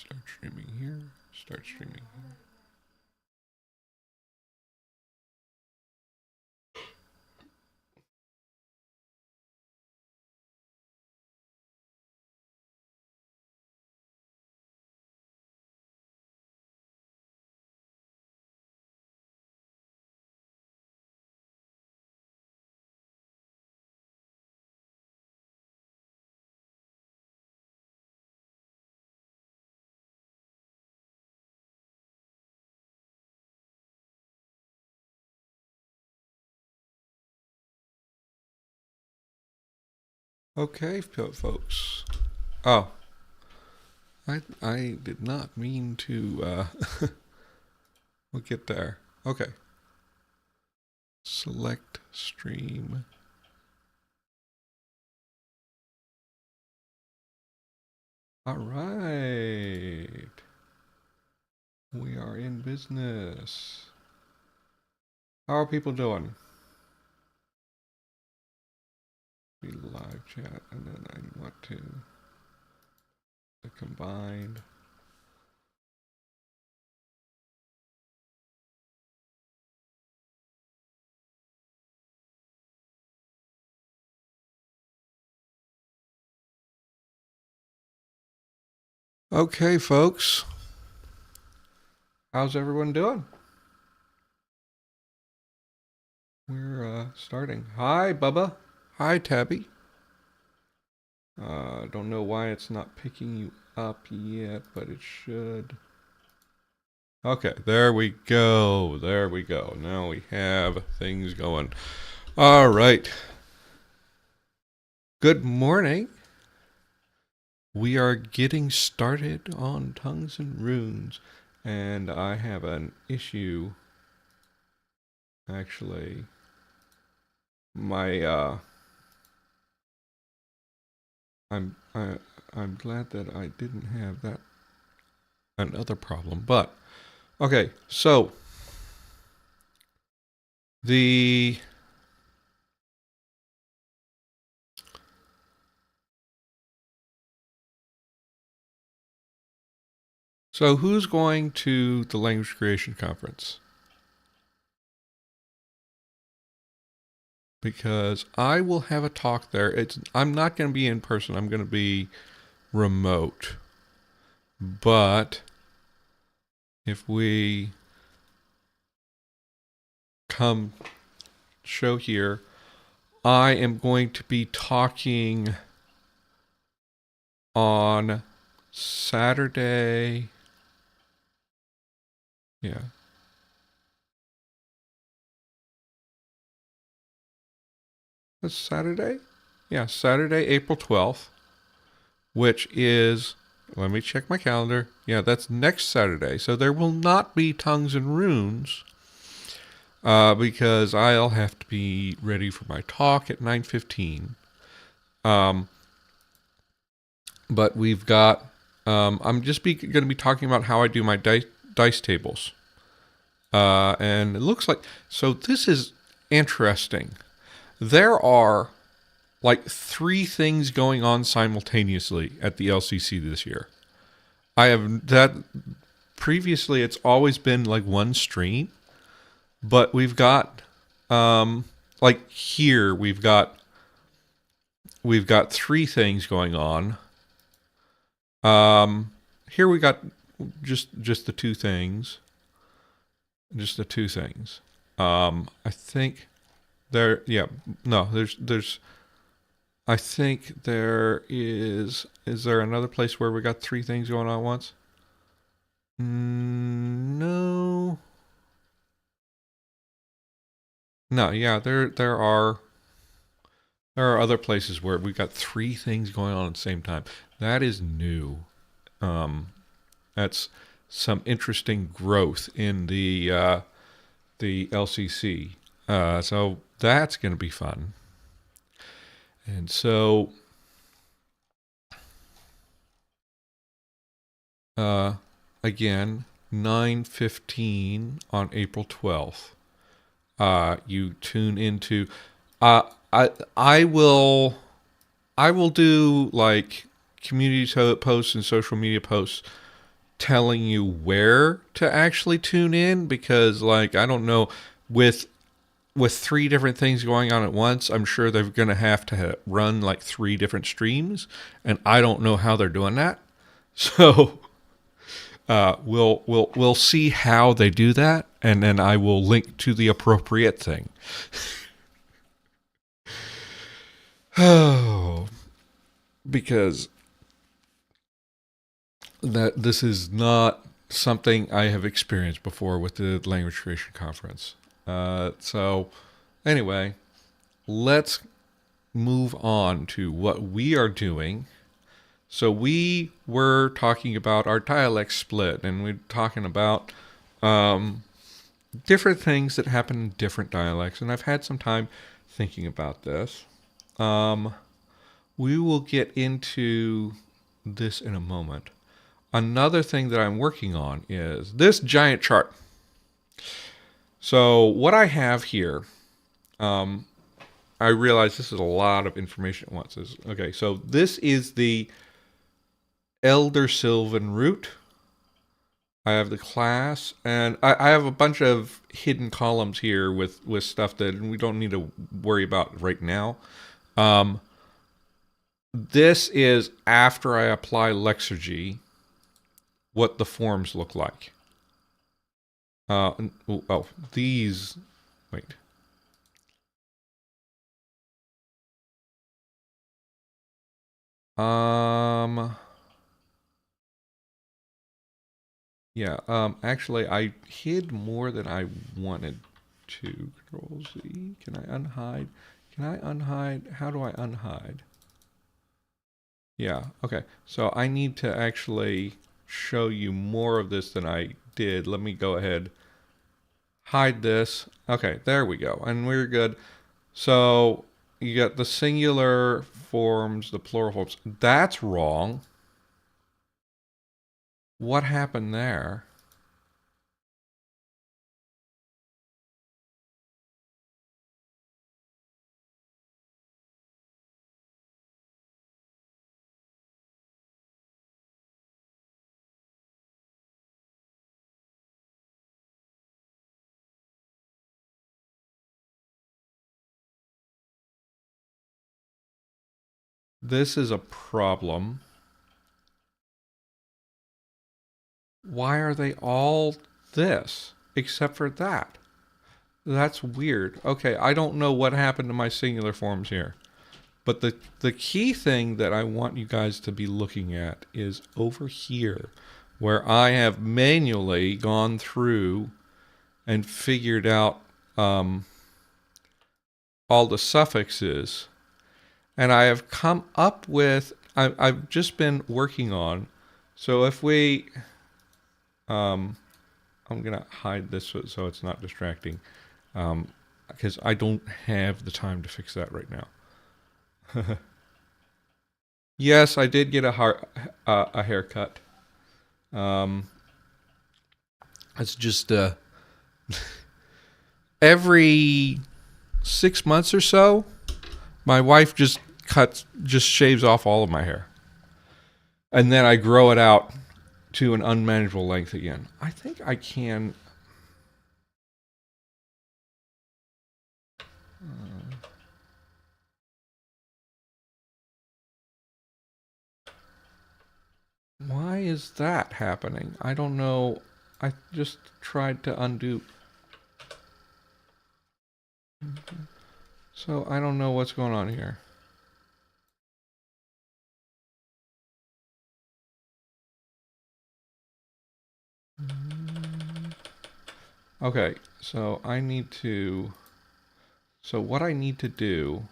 Start streaming here. Start streaming here. Okay, folks. Oh, I did not mean to. We'll get there. Okay. Select stream. All right. We are in business. How are people doing? Be live chat, and then I want to the combined. Okay, folks. How's everyone doing? We're starting. Hi, Bubba. Hi, Tabby. Don't know why it's not picking you up yet, but it should. Okay, there we go. There we go. Now we have things going. All right. Good morning. We are getting started on tongues and runes, and I have an issue. Actually, my I'm glad that I didn't have that another problem, but okay. So the So who's going to the language creation conference? Because I will have a talk there. I'm not going to be in person. I'm going to be remote. But if we come show here, I am going to be talking on Saturday. Yeah. That's Saturday? Yeah, Saturday, April 12th, which is, let me check my calendar. Yeah, that's next Saturday. So there will not be tongues and runes because I'll have to be ready for my talk at 9:15. But we've got, I'm just going to be talking about how I do my dice tables. And it looks like, so this is interesting. There are like 3 things going on simultaneously at the LCC this year. I have that previously, it's always been like one stream, but we've got, like here, we've got 3 things going on. Here we got just the 2 things. Just the 2 things. I think there, yeah, no, there's, I think there is there another place where we got 3 things going on at once? No. No, yeah, there are other places where we got 3 things going on at the same time. That is new. That's some interesting growth in the LCC. So that's going to be fun. And so, again, 9:15 on April 12th. You tune into. I will do like community posts and social media posts telling you where to actually tune in, because like I don't know, with three different things going on at once, I'm sure they're going to have to run like three different streams, and I don't know how they're doing that. So we'll see how they do that, and then I will link to the appropriate thing. Oh, because this is not something I have experienced before with the language creation conference. So anyway, let's move on to what we are doing. So we were talking about our dialect split, and we're talking about different things that happen in different dialects. And I've had some time thinking about this. We will get into this in a moment. Another thing that I'm working on is this giant chart. So what I have here, I realize this is a lot of information at once. Okay, so this is the Elder Sylvan root. I have the class, and I have a bunch of hidden columns here with stuff that we don't need to worry about right now. This is after I apply Lexergy, what the forms look like. These, wait. Yeah, actually, I hid more than I wanted to. Control Z. Can I unhide? Can I unhide? How do I unhide? Yeah, okay. So I need to actually show you more of this than I did. Let me go ahead, hide this. Okay, there we go. And we're good. So you got the singular forms, the plural forms. That's wrong. What happened there? This is a problem. Why are they all this except for that? That's weird. Okay, I don't know what happened to my singular forms here. But the key thing that I want you guys to be looking at is over here, where I have manually gone through and figured out all the suffixes. And I have come up with, I've just been working on. So if we, I'm going to hide this so it's not distracting, because I don't have the time to fix that right now. Yes, I did get a haircut. It's just every 6 months or so, my wife just shaves off all of my hair, and then I grow it out to an unmanageable length again. I think I can. Why is that happening? I don't know. I just tried to undo. So I don't know what's going on here. Okay, so I need to. So what I need to do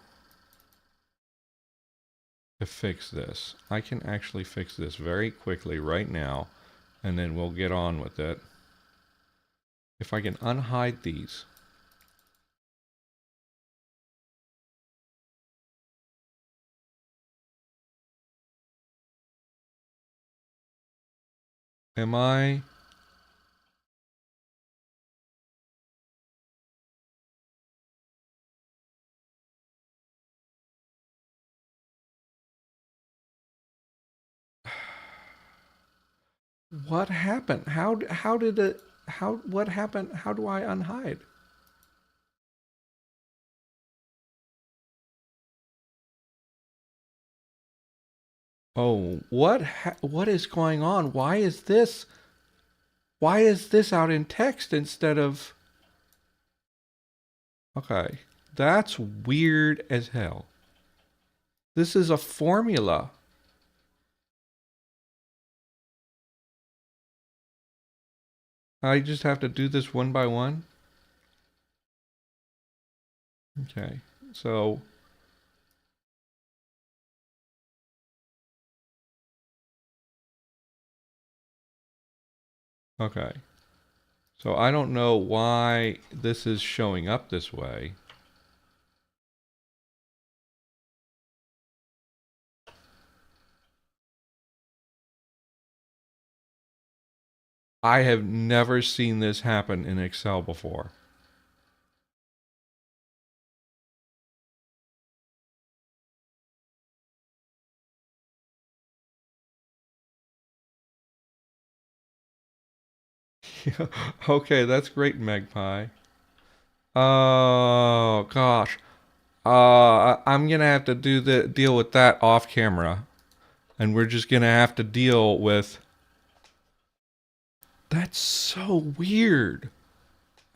to fix this, I can actually fix this very quickly right now, and then we'll get on with it. If I can unhide these. Am I? What happened? How did it? How what happened? How do I unhide? Oh, what is going on? Why is this? Why is this out in text instead of? Okay, that's weird as hell. This is a formula. I just have to do this one by one. Okay, so okay, so I don't know why this is showing up this way. I have never seen this happen in Excel before. Okay, that's great, Magpie. Oh gosh. I'm gonna have to deal with that off camera, and we're just gonna have to deal with. That's so weird.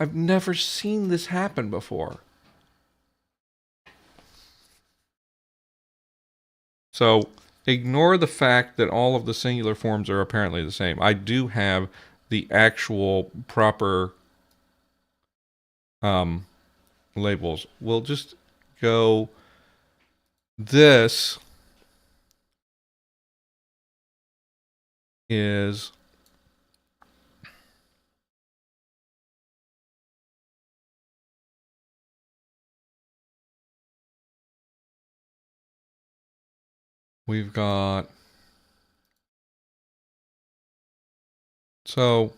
I've never seen this happen before. So ignore the fact that all of the singular forms are apparently the same. I do have the actual proper um, labels. We'll just go. This is we've got. So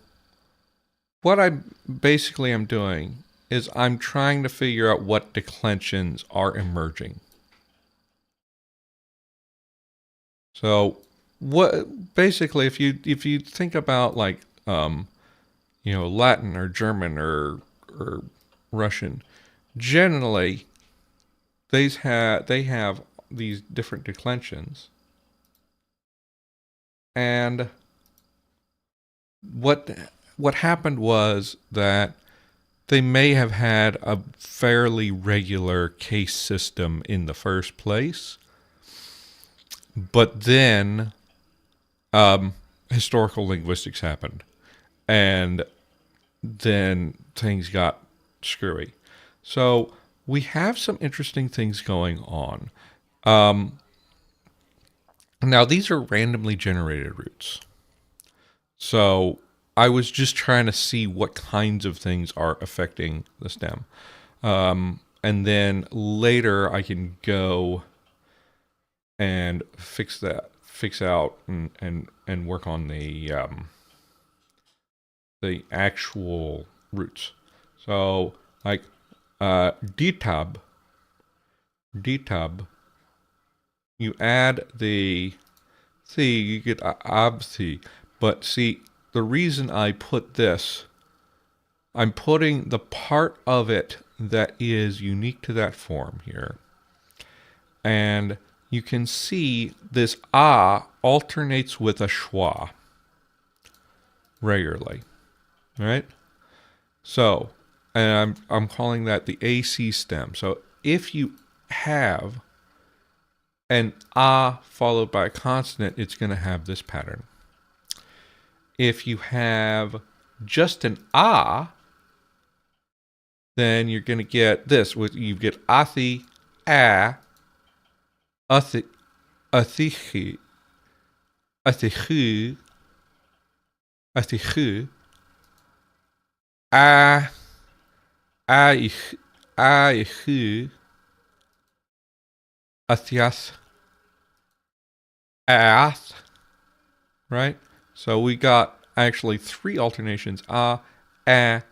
what I basically am doing is I'm trying to figure out what declensions are emerging. So what basically if you think about like Latin or German or Russian, generally they have these different declensions, and what what happened was that they may have had a fairly regular case system in the first place, but then historical linguistics happened, and then things got screwy. So we have some interesting things going on. Now, these are randomly generated roots. So I was just trying to see what kinds of things are affecting the stem. And then later I can go and fix out and work on the actual roots. So like dtub, dtub, you add the see, you get abthi, but see the reason I put this, I'm putting the part of it that is unique to that form here. And you can see this alternates with a schwa regularly, right? So, and I'm calling that the AC stem. So if you have an followed by a consonant, it's going to have this pattern. If you have just an then you're going to get this. You get athi, athi, athichi, athichu, athichu, a, aichu, athiath, ath, right? So we got actually three alternations: and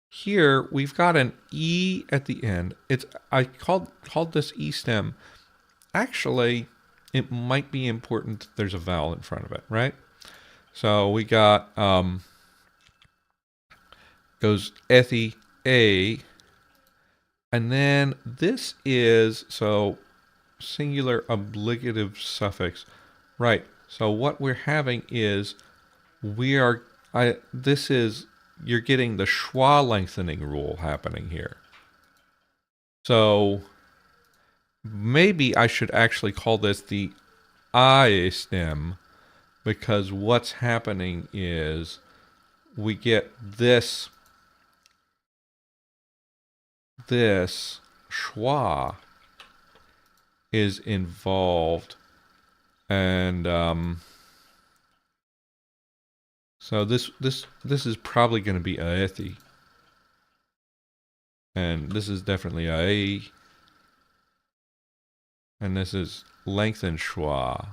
Here we've got an e at the end. I called this e stem. Actually, it might be important that there's a vowel in front of it, right? So we got goes ethi, a, and then this is, so singular obligative suffix, right? So what we're having is you're getting the schwa lengthening rule happening here. So maybe I should actually call this the I stem, because what's happening is we get this schwa is involved, and so this is probably going to be aethi, and this is definitely a, and this is lengthen schwa,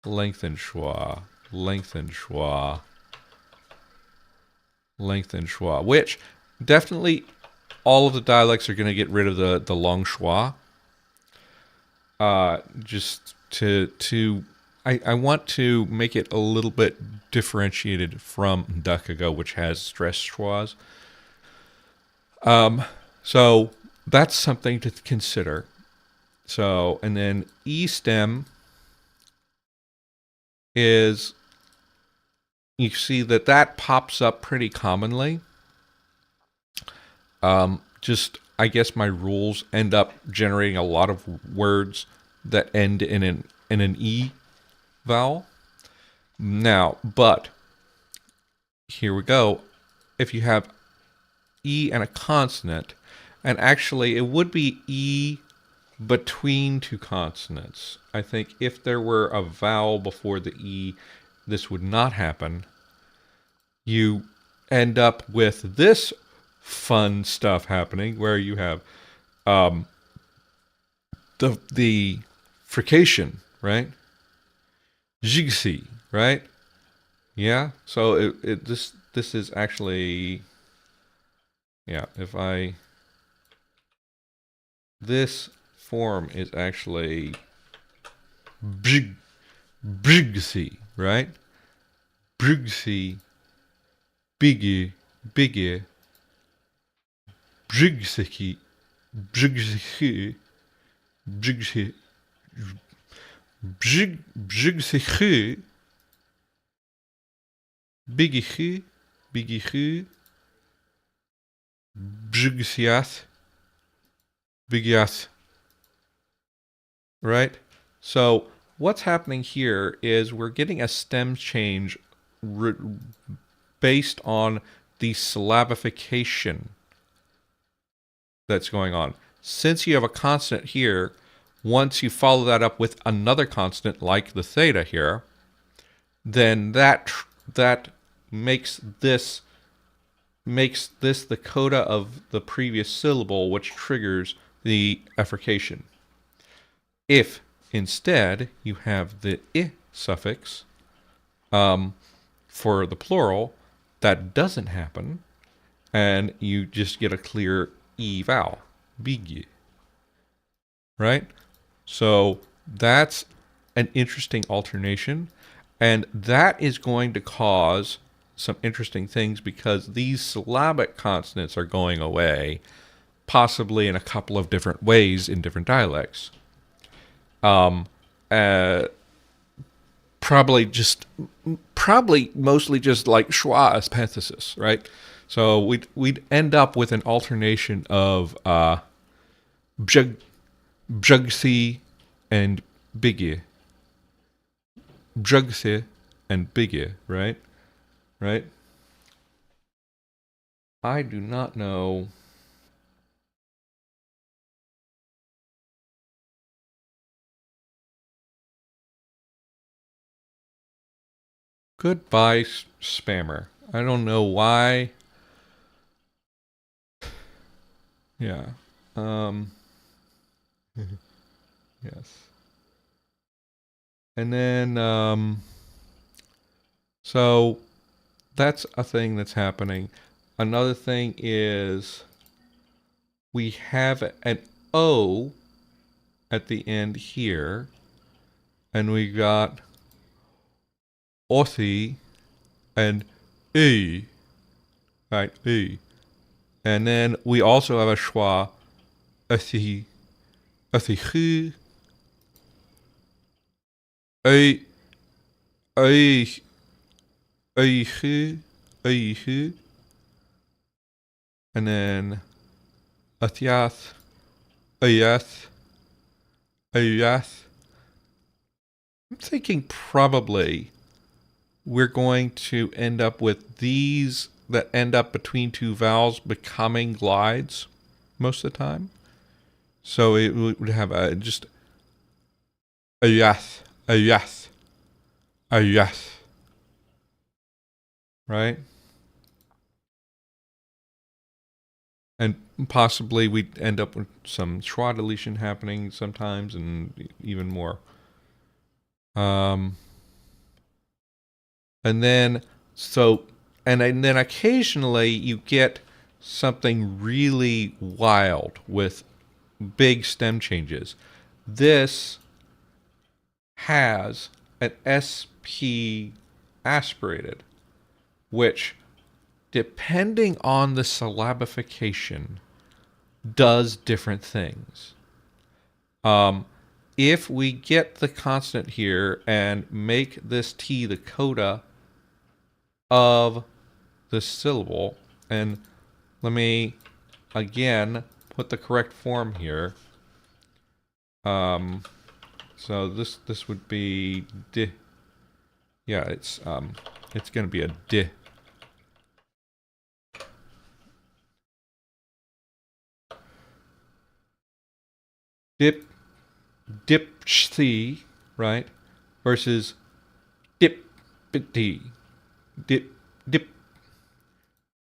lengthen schwa, lengthen schwa, lengthen schwa, which definitely all of the dialects are going to get rid of the long schwa. Just I want to make it a little bit differentiated from Dukago, which has stress schwas. So that's something to consider. So, and then E stem is, you see that pops up pretty commonly. Just, I guess my rules end up generating a lot of words that end in an E vowel. Now, but here we go. If you have E and a consonant, and actually it would be E between two consonants. I think if there were a vowel before the E, this would not happen. You end up with this fun stuff happening where you have the frication, right? Jigsi, right? Yeah. So this is actually, yeah. This form is actually brigsi, right? Brigsi, biggie, biggie, brigsiki, brigsiki, brigsiki, brigsiki, biggie, biggie, brigsiath, bigiath. Right? So what's happening here is we're getting a stem change based on the syllabification that's going on. Since you have a consonant here, once you follow that up with another consonant like the theta here, then that makes this the coda of the previous syllable, which triggers the effrication. If instead you have the I suffix for the plural, that doesn't happen, and you just get a clear E vowel, big. Right? So that's an interesting alternation, and that is going to cause some interesting things because these syllabic consonants are going away, possibly in a couple of different ways in different dialects. Probably mostly just like schwa as parenthesis, right? So we'd end up with an alternation of bjugsi and biggie, bjugsi and biggie, right? Right? I do not know. Goodbye, spammer. I don't know why. Yeah. Yes. And then, so that's a thing that's happening. Another thing is we have an O at the end here. And we got Othi and E. Right, E. And then we also have a schwa, Athi, Athichu, A, A, Aichu, Aichu. And then Athiath, Ayath, Ayath. I'm thinking probably we're going to end up with these that end up between two vowels becoming glides most of the time. So it would have just Ayath, Ayath, Ayath. Right? And possibly we'd end up with some schwa deletion happening sometimes and even more. And then occasionally you get something really wild with big stem changes. This has an SP aspirated, which, depending on the syllabification, does different things. If we get the consonant here and make this T the coda of the syllable, and let me again put the correct form here. So this would be di. Yeah, it's going to be a di. Dipshti, right? Versus dipti.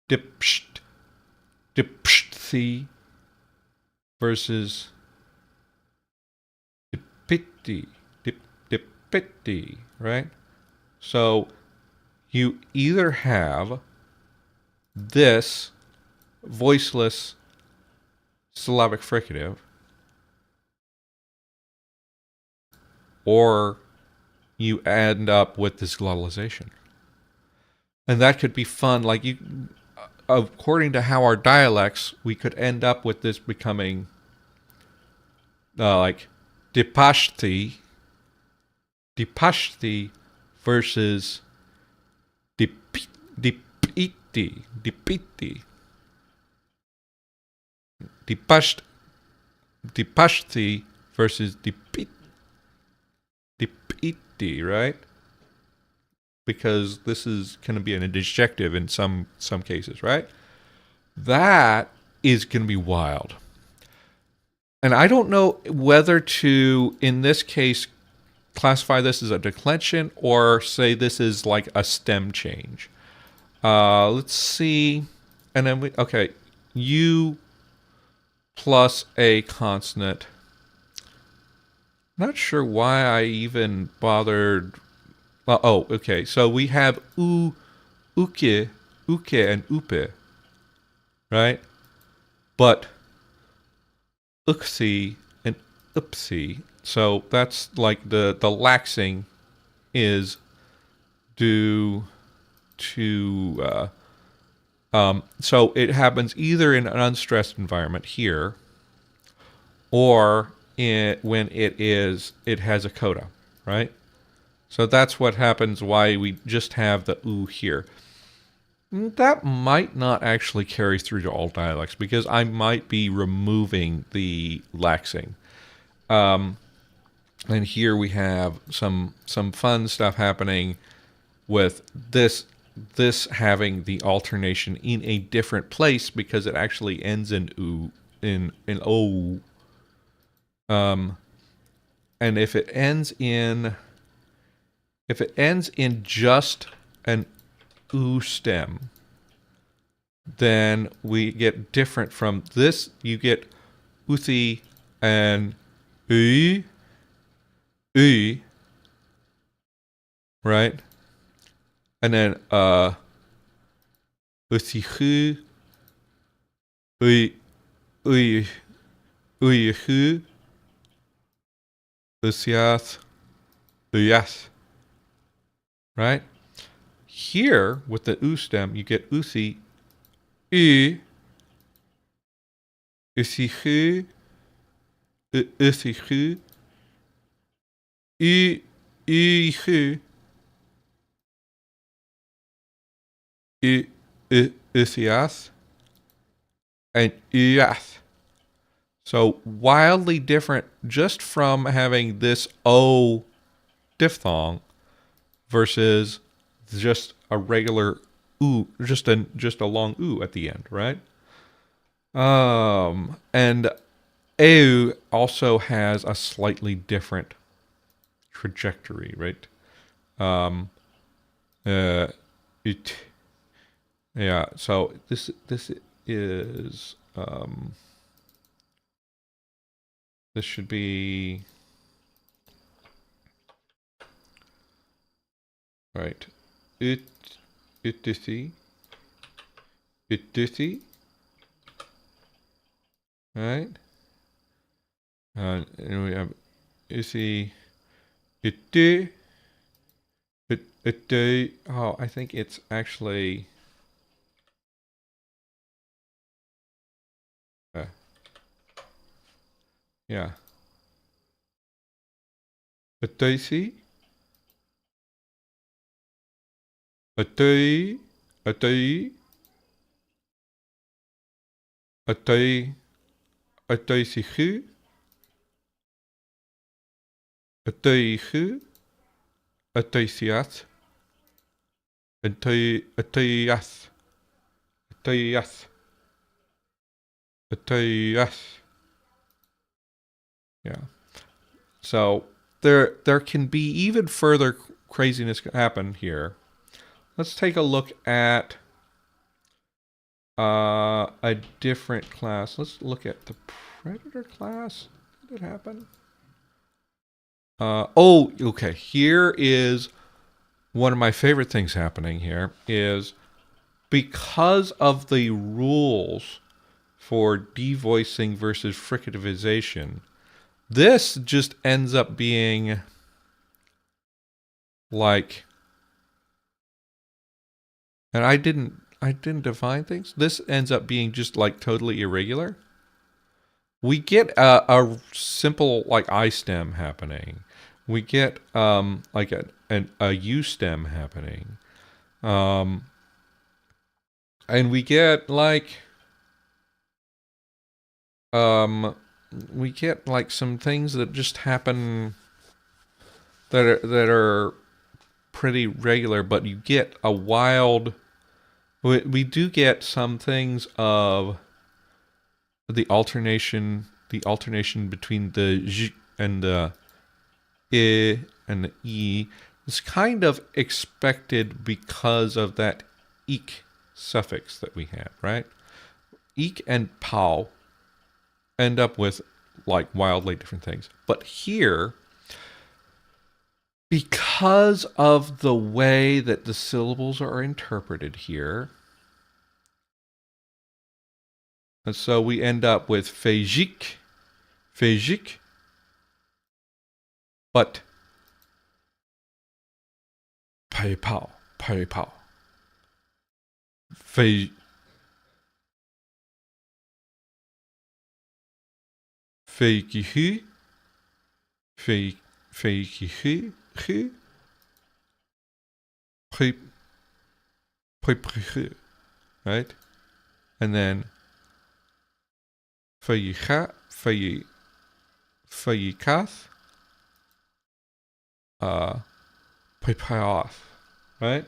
Dipsht. Dipshti versus dipiti. Dipiti, right? So you either have this voiceless syllabic fricative, or you end up with this glottalization. And that could be fun. Like, according to how our dialects, we could end up with this becoming like dipashti versus dipiti. Dipashti versus dipiti, right? Because this is going to be an adjective in some cases, right? That is going to be wild. And I don't know whether to, in this case, classify this as a declension or say this is like a stem change. Let's see. And then okay, U plus a consonant. Not sure why I even bothered. Oh, okay. So we have uke, and upe, right? But uksi and upsi. So that's like the laxing is due to. So it happens either in an unstressed environment here, or when it has a coda, right? So that's what happens, why we just have the oo here. That might not actually carry through to all dialects, because I might be removing the laxing. And here we have some fun stuff happening with this having the alternation in a different place, because it actually ends in oo, in o. And if it ends in just an oo stem, then we get different from this. You get uthi and u, right? And then uthihu, uyhu, Usiath, uyas, right? Here, with the U stem, you get usi, u, usihu, usihu, u, uihu, usias, and uyas. So wildly different just from having this O diphthong versus just a regular oo, just a long oo at the end, right? And eu also has a slightly different trajectory, right? Uh, it, yeah. So this is this should be right. It right? And we have isi, it, oh, I think it's actually, yeah. Itaisi, atai, atai, atai, ataisihu, ataihu, ataisiath, ataiath, ataiath, ataiath. Yeah. So there can be even further craziness happen here. Let's take a look at a different class. Let's look at the predator class. Did it happen? Oh, okay. Here is one of my favorite things happening here is because of the rules for devoicing versus fricativization, this just ends up being like, and I didn't define things. This ends up being just like totally irregular. We get a simple like I stem happening. We get like a U stem happening. And we get like some things that just happen that are pretty regular, but you get a wild. We do get some things of the alternation between the j and the I and the e is kind of expected because of that ik suffix that we have, right? Ik and pao end up with like wildly different things. But here, because of the way that the syllables are interpreted here, and so we end up with fejik, but peipao, fe, feikihu, feikihu, right? And then feicha, feikath, peipaoth, right?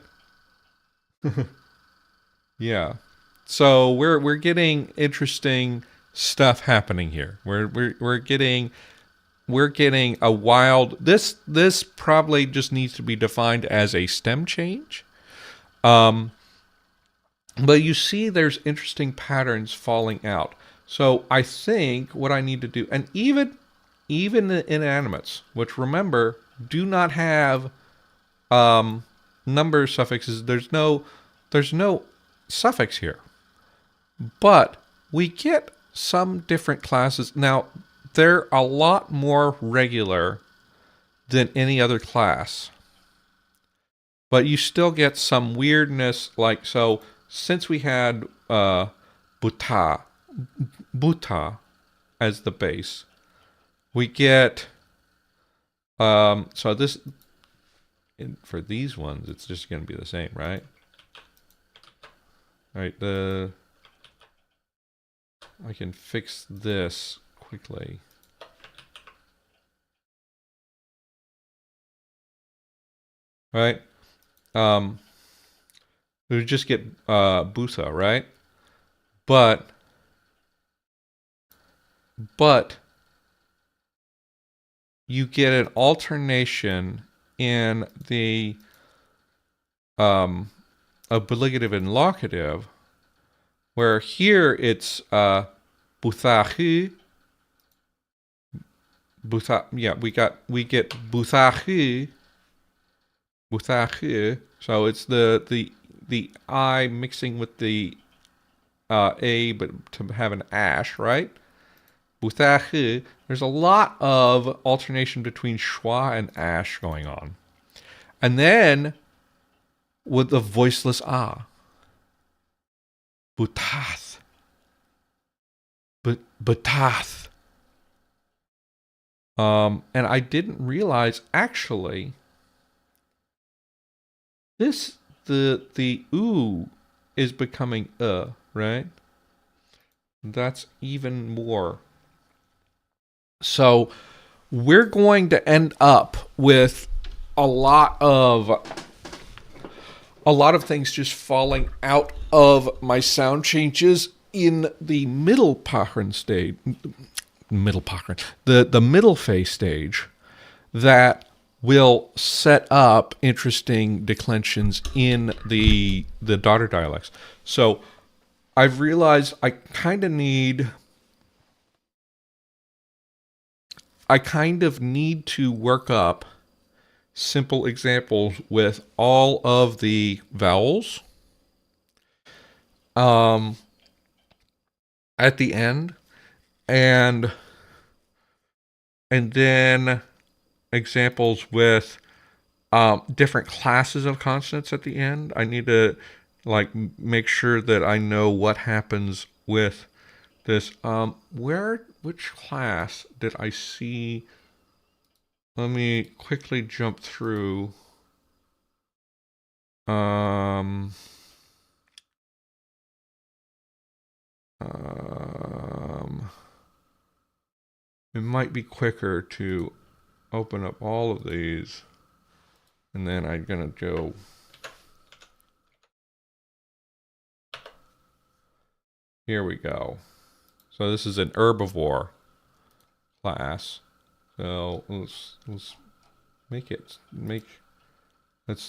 Yeah. So we're getting interesting stuff happening here. We're getting a wild. This probably just needs to be defined as a stem change. But you see, there's interesting patterns falling out. So I think what I need to do, and even the inanimates, which remember do not have number suffixes. There's no suffix here, but we get some different classes now. They're a lot more regular than any other class. But you still get some weirdness, like, so since we had buta as the base, we get, so this, for these ones, it's just going to be the same, right? All right, I can fix this quickly. Right? We would just get busa, right? But you get an alternation in the obligative and locative, where here it's buthahu. Yeah, we get buthahu. So it's the I mixing with the A, but to have an ash, right? Buthahu. There's a lot of alternation between schwa and ash going on. And then with the voiceless ah. Butath. Butath. And I didn't realize actually the oo is becoming right? That's even more. So we're going to end up with a lot of things just falling out of my sound changes in the middle Pachren stage, the middle phase stage, that will set up interesting declensions in the daughter dialects. So I've realized I kind of need to work up simple examples with all of the vowels at the end, and then examples with different classes of consonants at the end. I need to make sure that I know what happens with this. Which class did I see? Let me quickly jump through. It might be quicker to open up all of these, and then I'm gonna go. Here we go. So this is an herbivore class. So let's let's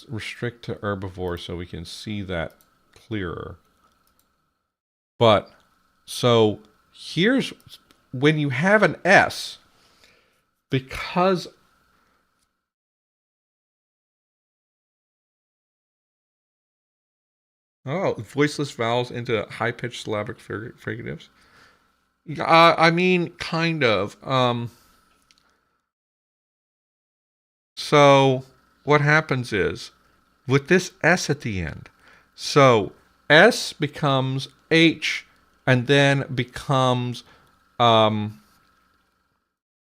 restrict to herbivore so we can see that clearer. But so here's when you have an S, because voiceless vowels into high-pitched syllabic fricatives. I mean, kind of. So what happens is, with this S at the end, so S becomes H, and then becomes, and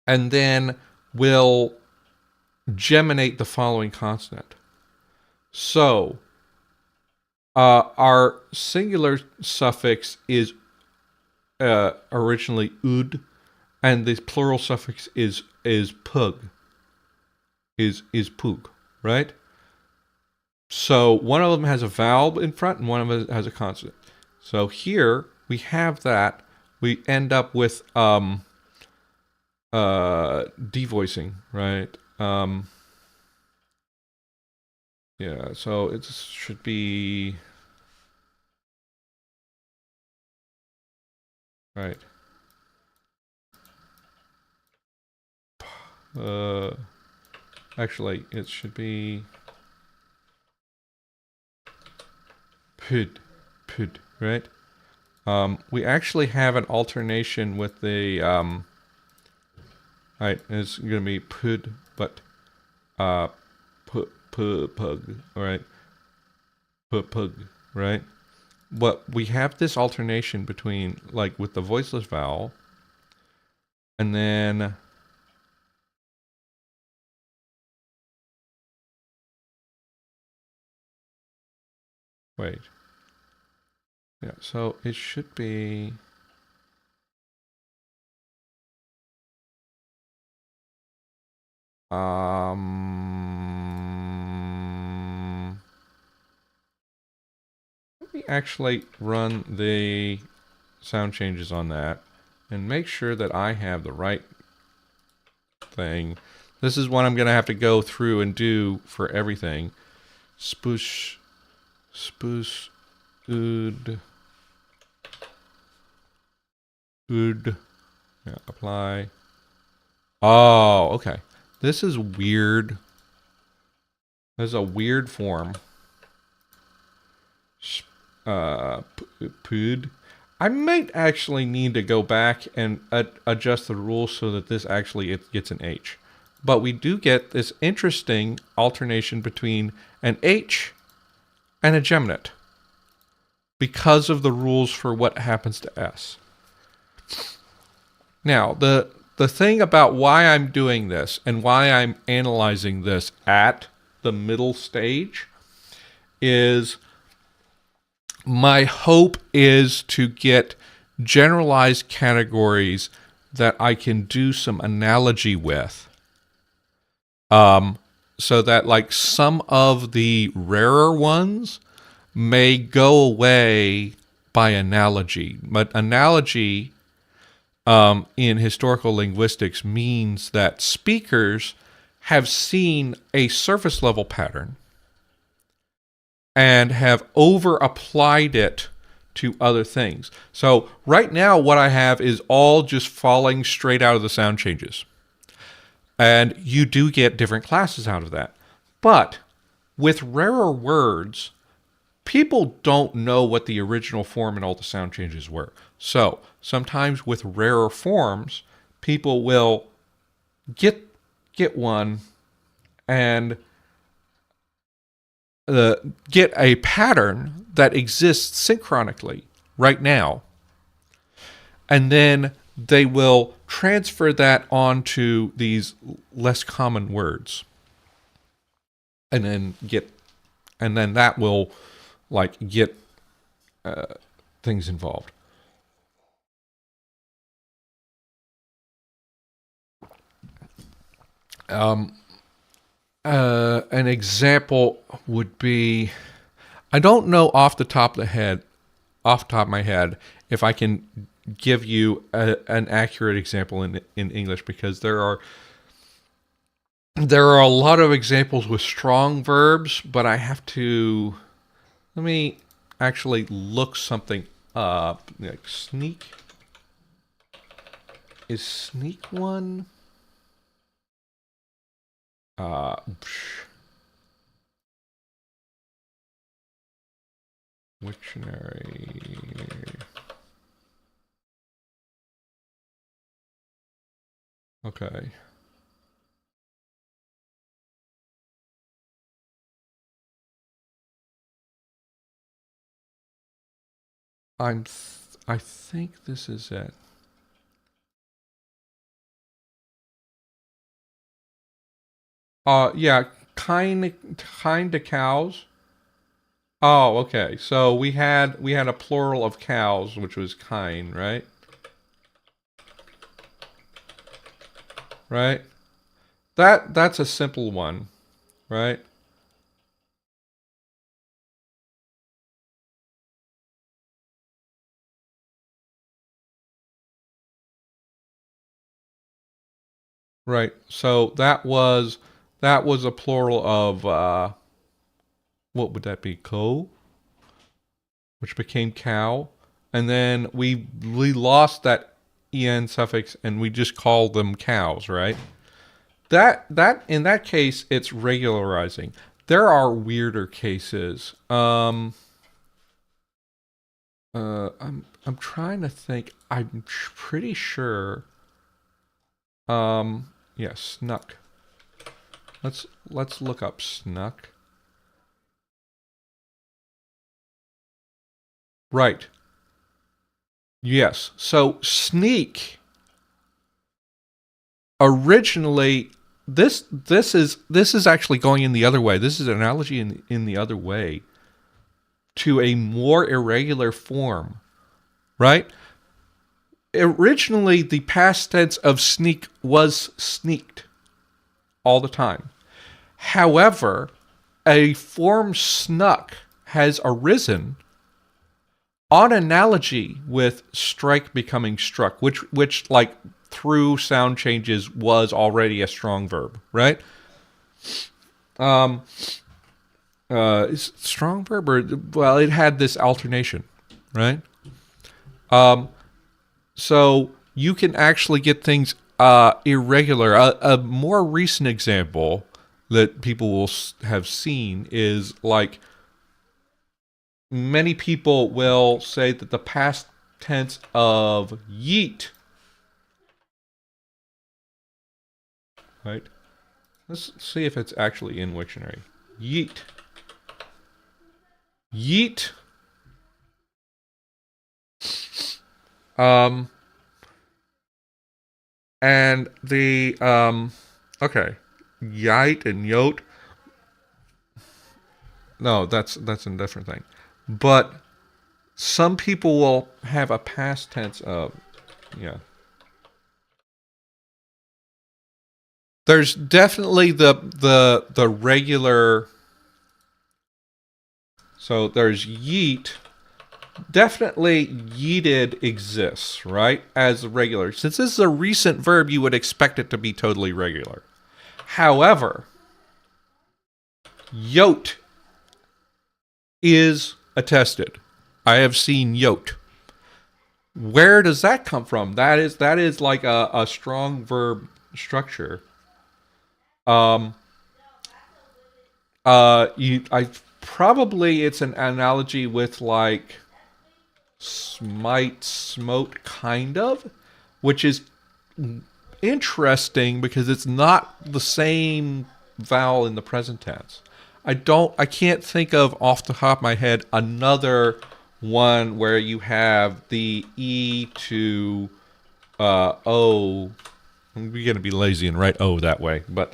then will geminate the following consonant. So our singular suffix is originally ud, and the plural suffix is pug. Is pug, right? So one of them has a vowel in front, and one of them has a consonant. So here we have that. We end up with devoicing, right? Yeah, so it should be right. Actually, it should be pud, right? We actually have an alternation with the right. It's going to be pud, but pug, right? Pug, right? But we have this alternation between, like, with the voiceless vowel, and then wait. Yeah, so it should be let me actually run the sound changes on that and make sure that I have the right thing. This is what I'm going to have to go through and do for everything. Spoosh, spoosh, ood, ood. Yeah, apply. Oh, okay. This is weird. There's a weird form. Pood. I might actually need to go back and adjust the rules so that this actually it gets an H. But we do get this interesting alternation between an H and a geminate because of the rules for what happens to S. Now, the thing about why I'm doing this and why I'm analyzing this at the middle stage is my hope is to get generalized categories that I can do some analogy with. So that, like, some of the rarer ones may go away by analogy. But analogy in historical linguistics means that speakers have seen a surface level pattern and have over applied it to other things. So right now what I have is all just falling straight out of the sound changes. And you do get different classes out of that. But with rarer words, people don't know what the original form and all the sound changes were. So sometimes with rarer forms, people will get one and get a pattern that exists synchronically right now, and then they will transfer that onto these less common words, and then that will, like, get things involved. An example would be, I don't know off the top of my head, if I can give you an accurate example in English, because there are a lot of examples with strong verbs, but I have to, let me actually look something up. Like sneak, is sneak one? Wiktionary. Okay. I think this is it. Yeah, kind of cows. Oh, okay. So we had a plural of cows, which was kine, right? Right? That's a simple one, right? Right. So that was a plural of what would that be? Co, which became cow, and then we lost that en suffix and we just called them cows, right? That in that case it's regularizing. There are weirder cases. I'm trying to think. I'm pretty sure. Yeah, snuck. Let's look up snuck. Right. Yes. So sneak originally this is actually going in the other way. This is an analogy in the other way to a more irregular form, right? Originally the past tense of sneak was sneaked all the time. However, a form snuck has arisen on analogy with strike becoming struck, which like through sound changes was already a strong verb, right? Um, strong verb, or well, it had this alternation, right? So you can actually get things irregular. A more recent example that people will have seen is like many people will say that the past tense of yeet, right? Let's see if it's actually in Wiktionary. Yeet. Yeet. And the okay, yite and yote. No, that's a different thing. But some people will have a past tense of, yeah. There's definitely the regular. So there's yeet. Definitely yeeted exists, right? As a regular. Since this is a recent verb, you would expect it to be totally regular. However, yote is attested. I have seen yote. Where does that come from? That is like a strong verb structure. I probably it's an analogy with like smite, smote, kind of, which is interesting because it's not the same vowel in the present tense. I can't think of off the top of my head another one where you have the E to O. I'm gonna be lazy and write O that way, but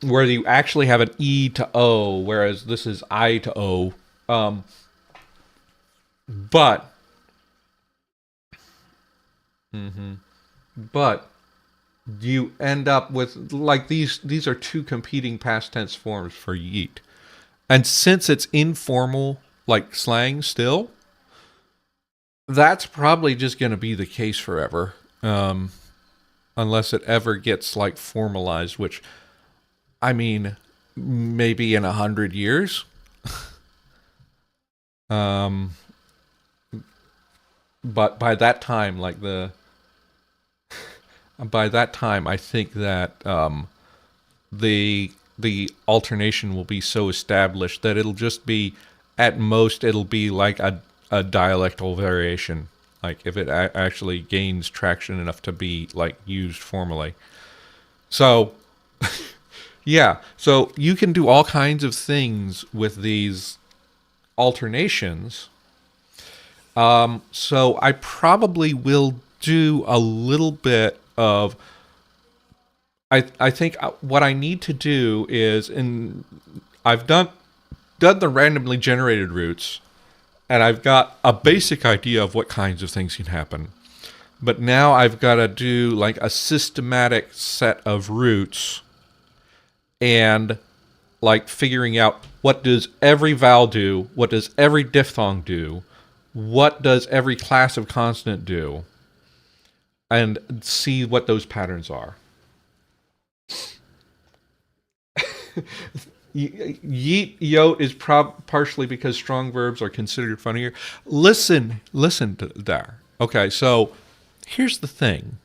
where you actually have an E to O, whereas this is I to O. But but you end up with like these are two competing past tense forms for yeet. And since it's informal like slang still, that's probably just going to be the case forever. Unless it ever gets like formalized, which I mean maybe in 100 years. But by that time, by that time, I think that the alternation will be so established that it'll just be, at most, it'll be like a dialectal variation. Like if it actually gains traction enough to be like used formally. So, yeah. So you can do all kinds of things with these alternations. So I probably will do a little bit of. I think what I need to do is I've done the randomly generated roots, and I've got a basic idea of what kinds of things can happen. But now I've got to do like a systematic set of roots and like figuring out what does every vowel do, what does every diphthong do, what does every class of consonant do, and see what those patterns are. Yeet, yote is partially because strong verbs are considered funnier. Listen to there. Okay, so here's the thing.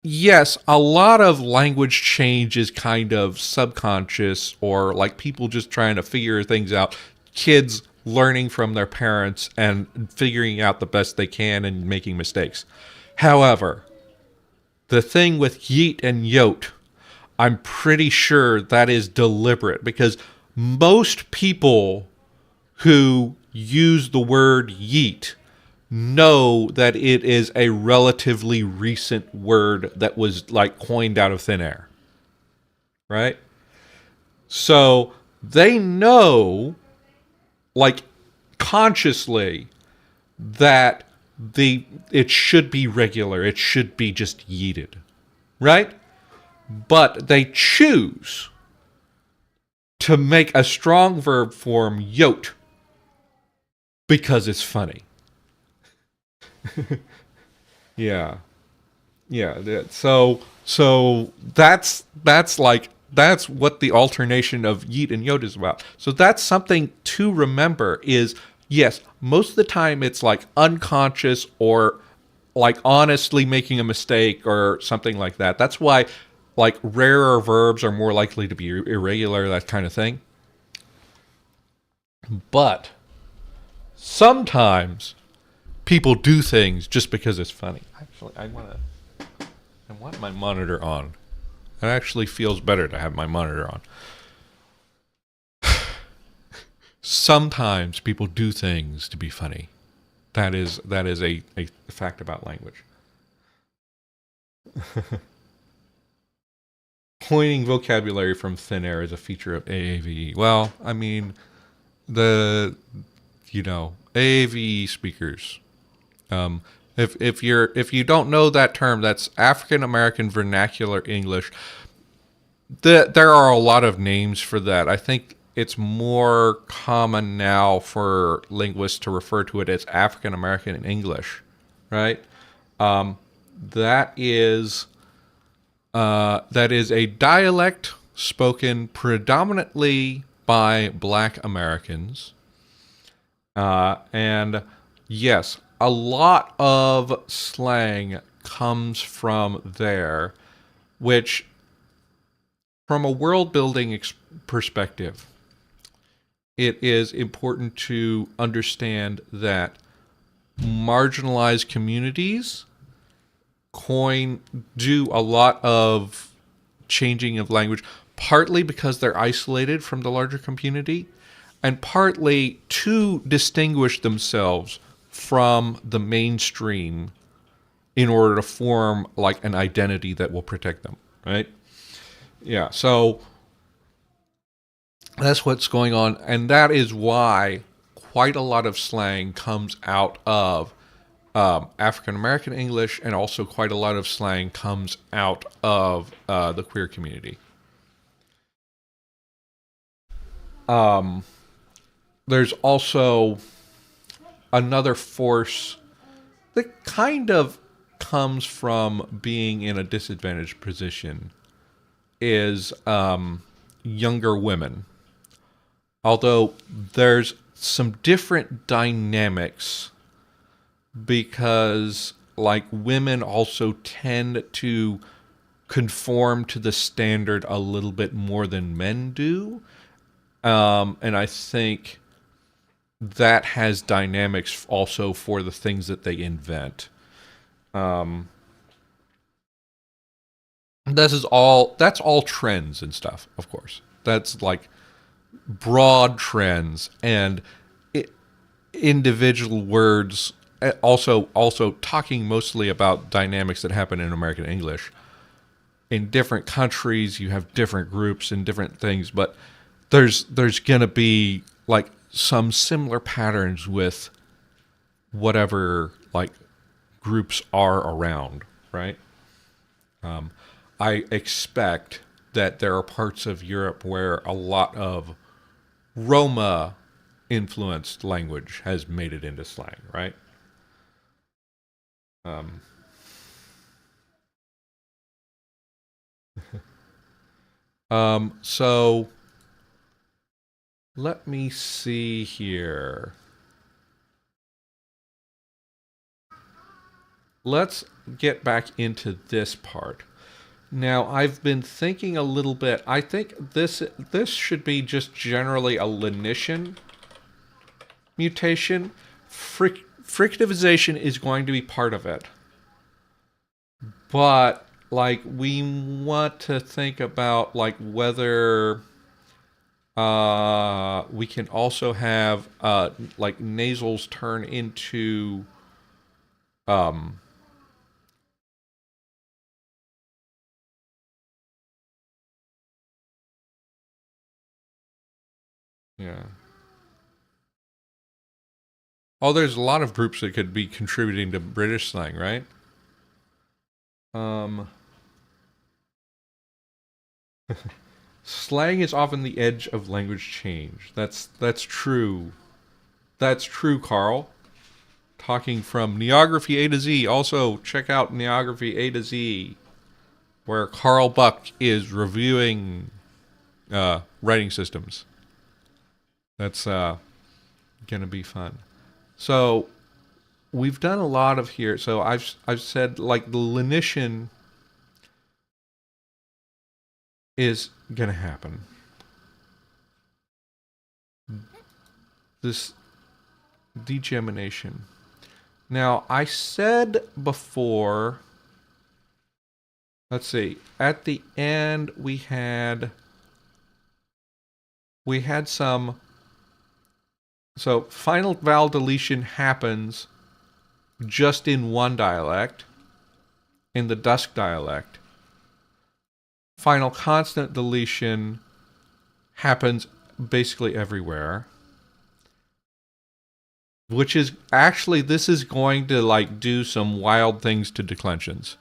Yes, a lot of language change is kind of subconscious or like people just trying to figure things out. Kids learning from their parents and figuring out the best they can and making mistakes. However, the thing with yeet and yote, I'm pretty sure that is deliberate because most people who use the word yeet know that it is a relatively recent word that was like coined out of thin air, right? So they know, like consciously, that it should be regular, it should be just yeeted, right? But they choose to make a strong verb form yote because it's funny. Yeah. Yeah. So that's what the alternation of yeet and yote is about. So that's something to remember is yes, most of the time it's like unconscious or like honestly making a mistake or something like that. That's why like rarer verbs are more likely to be irregular, that kind of thing. But sometimes people do things just because it's funny. Actually, I want my monitor on. It actually feels better to have my monitor on. Sometimes people do things to be funny. That is a fact about language. Coining vocabulary from thin air is a feature of AAVE. Well, I mean, the AAVE speakers. If you don't know that term, that's African American Vernacular English. There are a lot of names for that. I think it's more common now for linguists to refer to it as African American English, right? Um, that is that is a dialect spoken predominantly by Black Americans, and yes, a lot of slang comes from there, which, from a world building perspective, it is important to understand that marginalized communities do a lot of changing of language, partly because they're isolated from the larger community, and partly to distinguish themselves from the mainstream in order to form like an identity that will protect them, right? Yeah, so that's what's going on, and that is why quite a lot of slang comes out of African American English, and also quite a lot of slang comes out of the queer community. There's also another force that kind of comes from being in a disadvantaged position is younger women. Although there's some different dynamics because like women also tend to conform to the standard a little bit more than men do. And I think that has dynamics also for the things that they invent. That's all trends and stuff, of course. That's like broad trends and individual words. Also talking mostly about dynamics that happen in American English. In different countries, you have different groups and different things, but there's gonna be like some similar patterns with whatever like groups are around, right? I expect that there are parts of Europe where a lot of Roma influenced language has made it into slang, right? Um, so let me see here. Let's get back into this part. Now, I've been thinking a little bit. I think this should be just generally a lenition mutation. Frictivization is going to be part of it. but like we want to think about like whether we can also have like nasals turn into um yeah. Oh, there's a lot of groups that could be contributing to British slang, right? Um, Slang is often the edge of language change. That's true. That's true, Carl. Talking from Neography A to Z. Also, check out Neography A to Z, where Carl Buck is reviewing writing systems. That's gonna be fun. So we've done a lot of here. So I've said like the lenition is gonna happen. This degemination. Now I said before. Let's see. At the end we had some. So final vowel deletion happens just in one dialect, in the Dusk dialect. Final consonant deletion happens basically everywhere, which is actually, this is going to like do some wild things to declensions,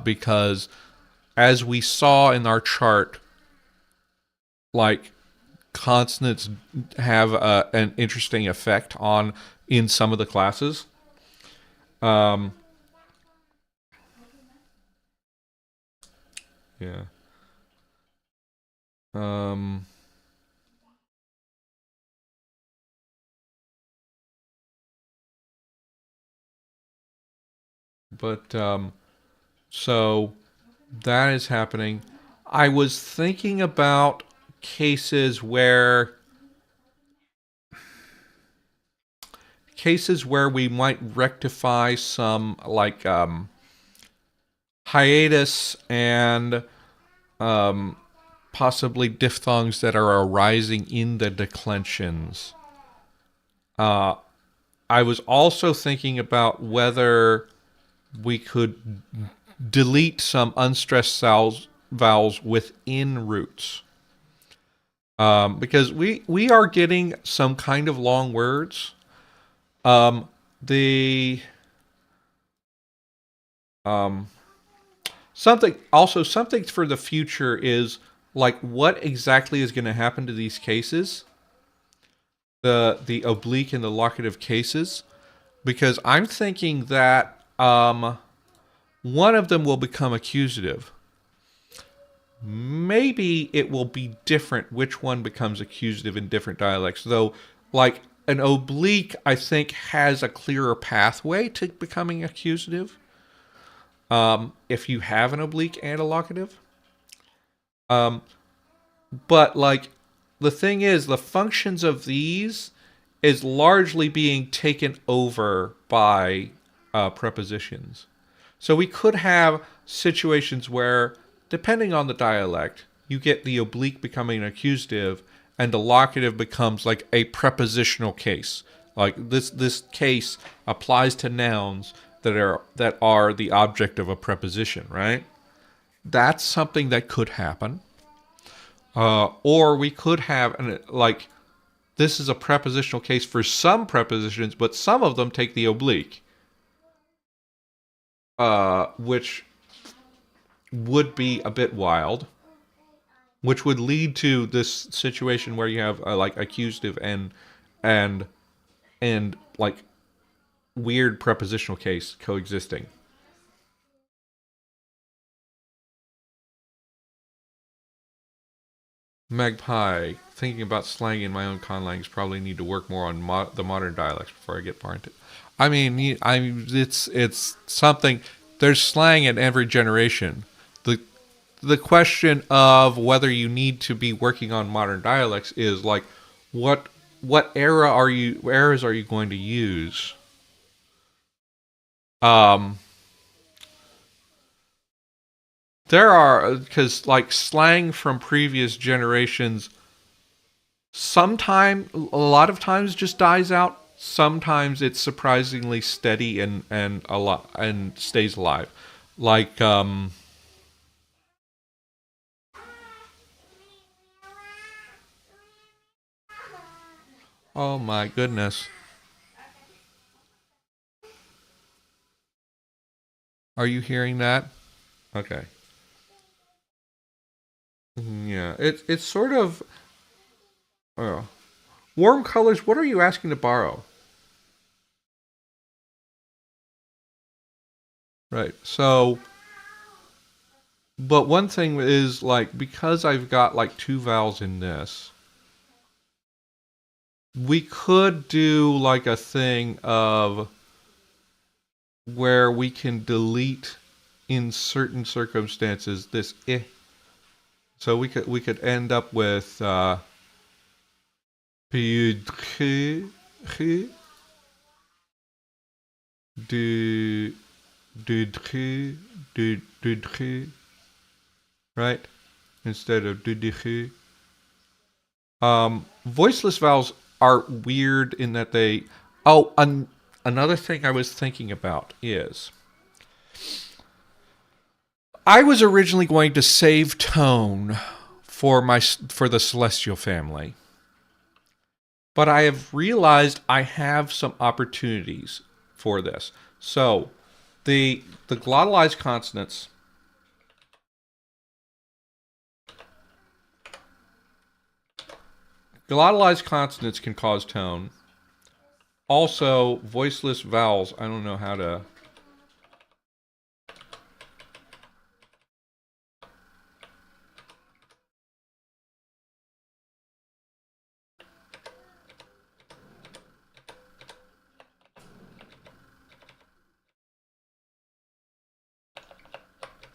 because as we saw in our chart, like consonants have an interesting effect on in some of the classes. Um, yeah. Um, but so that is happening. I was thinking about cases where we might rectify some like hiatus and um, possibly diphthongs that are arising in the declensions. Uh, I was also thinking about whether we could delete some unstressed vowels within roots. Because we are getting some kind of long words. Um, the um, something for the future is like what exactly is going to happen to these cases, the oblique and the locative cases, because I'm thinking that one of them will become accusative. Maybe it will be different which one becomes accusative in different dialects, though. Like an oblique, I think, has a clearer pathway to becoming accusative. If you have an oblique and a locative. Um, but like the thing is, the functions of these is largely being taken over by prepositions. So we could have situations where, depending on the dialect, you get the oblique becoming an accusative, and the locative becomes like a prepositional case. Like this case applies to nouns that are the object of a preposition, right? That's something that could happen. Or we could have like this is a prepositional case for some prepositions, but some of them take the oblique, which would be a bit wild, which would lead to this situation where you have like accusative and and like weird prepositional case coexisting. Magpie, thinking about slang in my own conlangs, probably need to work more on the modern dialects before I get far into it. I mean, it's something. There's slang in every generation. The question of whether you need to be working on modern dialects is like, what eras are you going to use? Um, There are, because like slang from previous generations, a lot of times just dies out. Sometimes it's surprisingly steady and a lot and stays alive. Like oh my goodness. Are you hearing that? Okay. Yeah, it's sort of uh, warm colors. What are you asking to borrow? Right. So, but one thing is like because I've got like two vowels in this, we could do like a thing of where we can delete in certain circumstances this eh. So we could end up with du du right, instead of du. Voiceless vowels are weird in that they. Oh, another thing I was thinking about is I was originally going to save tone for the celestial family, but I have realized I have some opportunities for this. So, the glottalized consonants. Glottalized consonants can cause tone. Also, voiceless vowels. I don't know how to.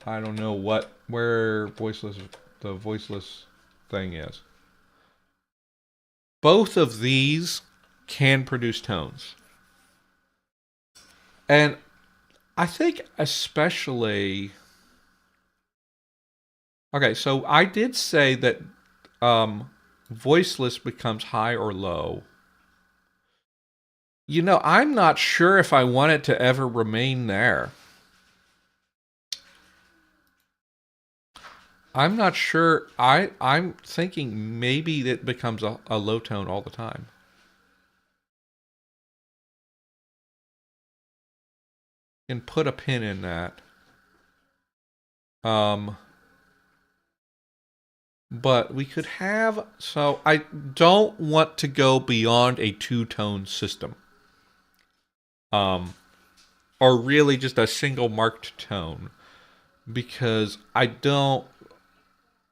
I don't know where the voiceless thing is. Both of these can produce tones. And I think especially okay, so I did say that voiceless becomes high or low. I'm not sure if I want it to ever remain there. I'm not sure. I'm thinking maybe it becomes a low tone all the time. And put a pin in that. Um, but we could have. So I don't want to go beyond a two-tone system. Um, or really just a single marked tone, because I don't.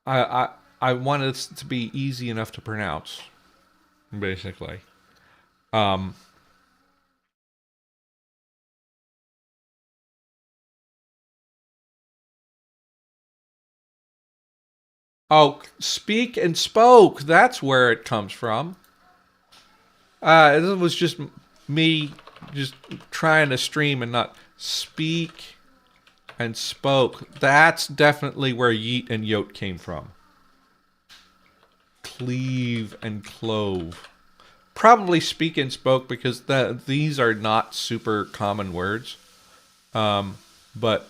I want it to be easy enough to pronounce, basically. Um, oh, speak and spoke. That's where it comes from. It was just me just trying to stream and not speak and spoke. That's definitely where yeet and yote came from. Cleave and clove. Probably speak and spoke because these are not super common words. But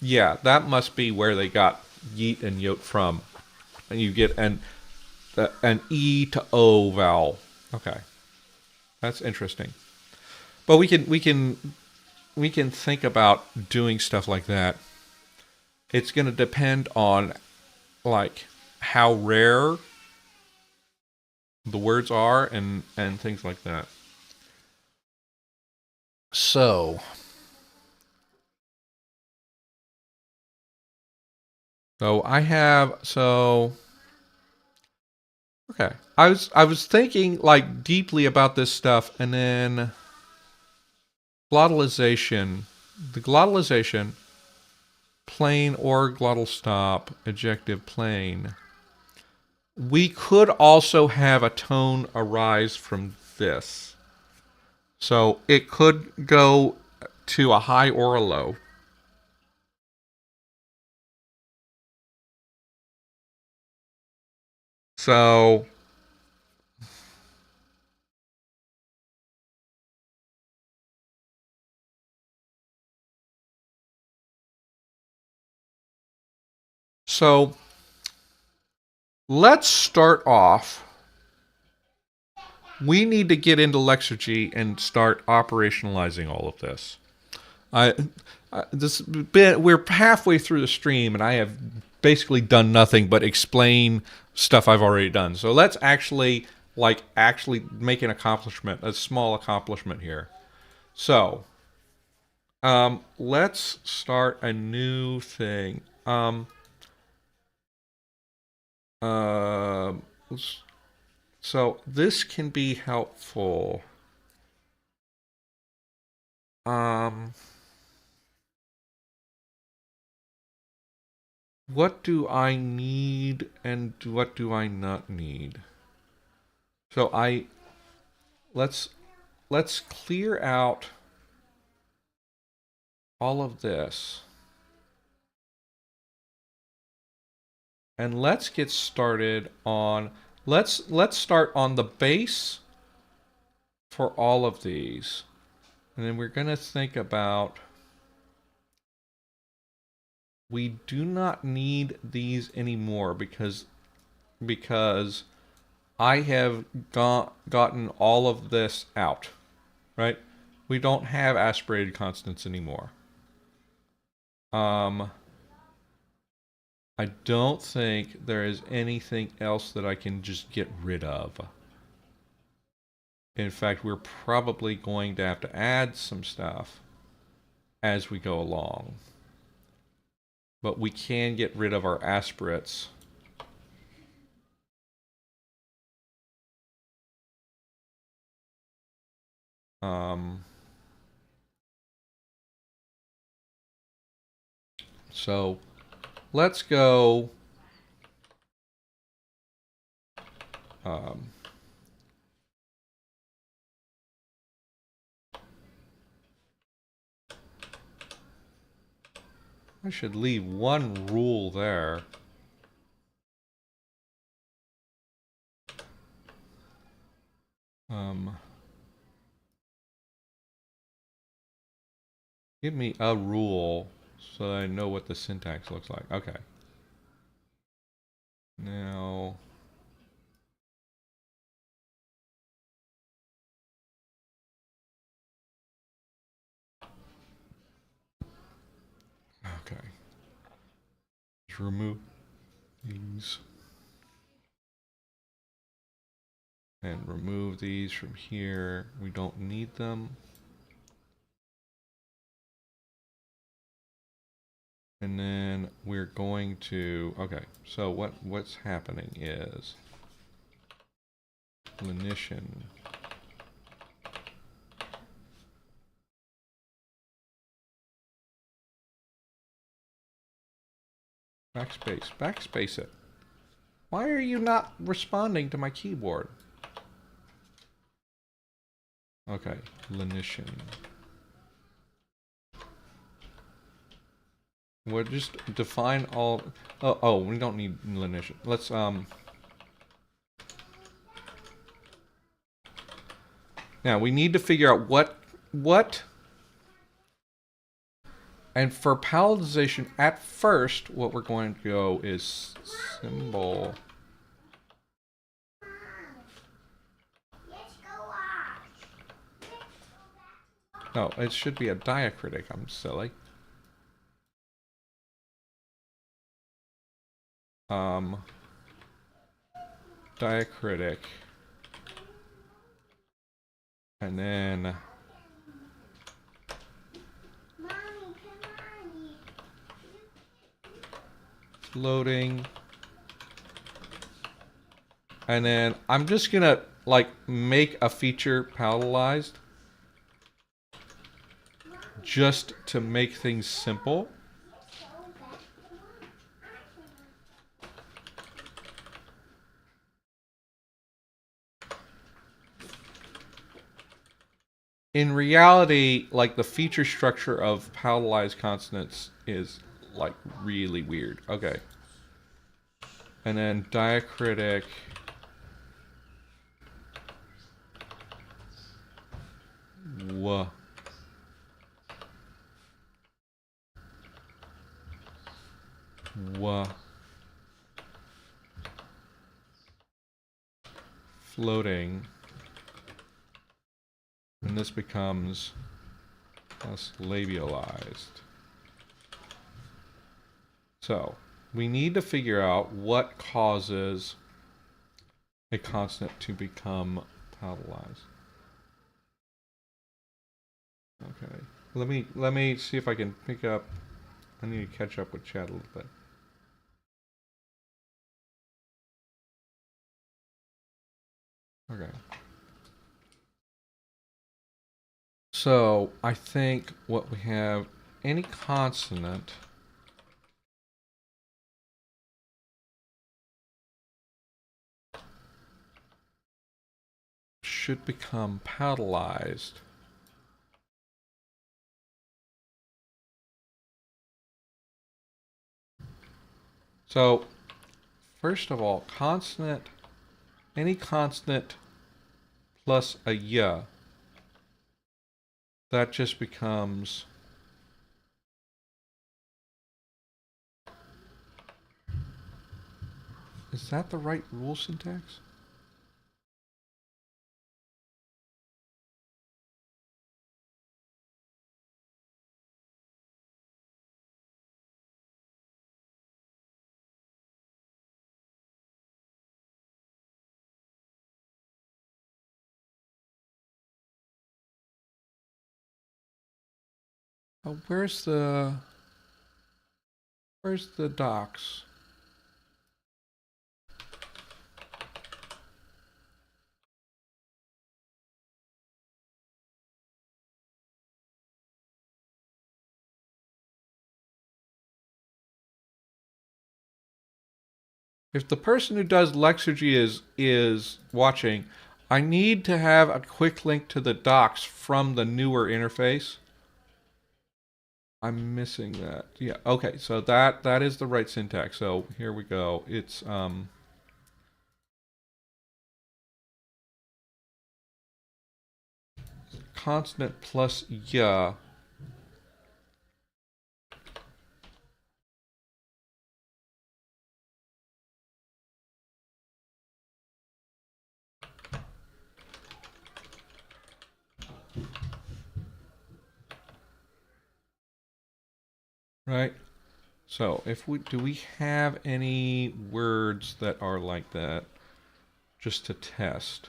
yeah, that must be where they got yeet and yote from. And you get an E to O vowel. Okay, that's interesting. But we can think about doing stuff like that. It's going to depend on like how rare the words are and things like that. So, so okay. I was thinking like deeply about this stuff, and then glottalization, the glottalization, plain or glottal stop, adjective plain. We could also have a tone arise from this. So it could go to a high or a low. So so let's start off. We need to get into Lexergy and start operationalizing all of this. I, this bit, we're halfway through the stream, and I have basically done nothing but explain stuff I've already done. So let's actually make an accomplishment, a small accomplishment here. So let's start a new thing. Uh, so this can be helpful. What do I need and what do I not need? So let's clear out all of this. And let's get started on let's start on the base for all of these. And then we're going to think about we do not need these anymore because I have gotten all of this out, right? We don't have aspirated constants anymore. I don't think there is anything else that I can just get rid of. In fact, we're probably going to have to add some stuff as we go along. But we can get rid of our aspirates. So let's go. I should leave one rule there. Give me a rule so that I know what the syntax looks like. Okay. Now, okay. Let's remove these. And remove these from here. We don't need them. And then we're going to, okay, so what's happening is lenition. Backspace it. Why are you not responding to my keyboard? Okay, lenition. We'll just define all. Oh, we don't need lenition. Let's Now we need to figure out what. And for palatalization, at first, what we're going to go is symbol. No, it should be a diacritic. I'm silly. Diacritic. And then loading. And then I'm just gonna like make a feature palatalized just to make things simple. In reality, like the feature structure of palatalized consonants is like really weird. Okay. And then diacritic w. W. Floating. And this becomes less labialized. So we need to figure out what causes a consonant to become palatalized. Okay. Let me see if I can pick up. I need to catch up with chat a little bit. Okay. So I think what we have, any consonant should become palatalized. So first of all, consonant, any consonant plus a y, that just becomes is that the right rule syntax? Oh, where's the docs? If the person who does Lexergy is watching, I need to have a quick link to the docs from the newer interface. I'm missing that. Yeah. Okay. So that is the right syntax. So here we go. It's consonant plus ya. Right. So if do we have any words that are like that, just to test?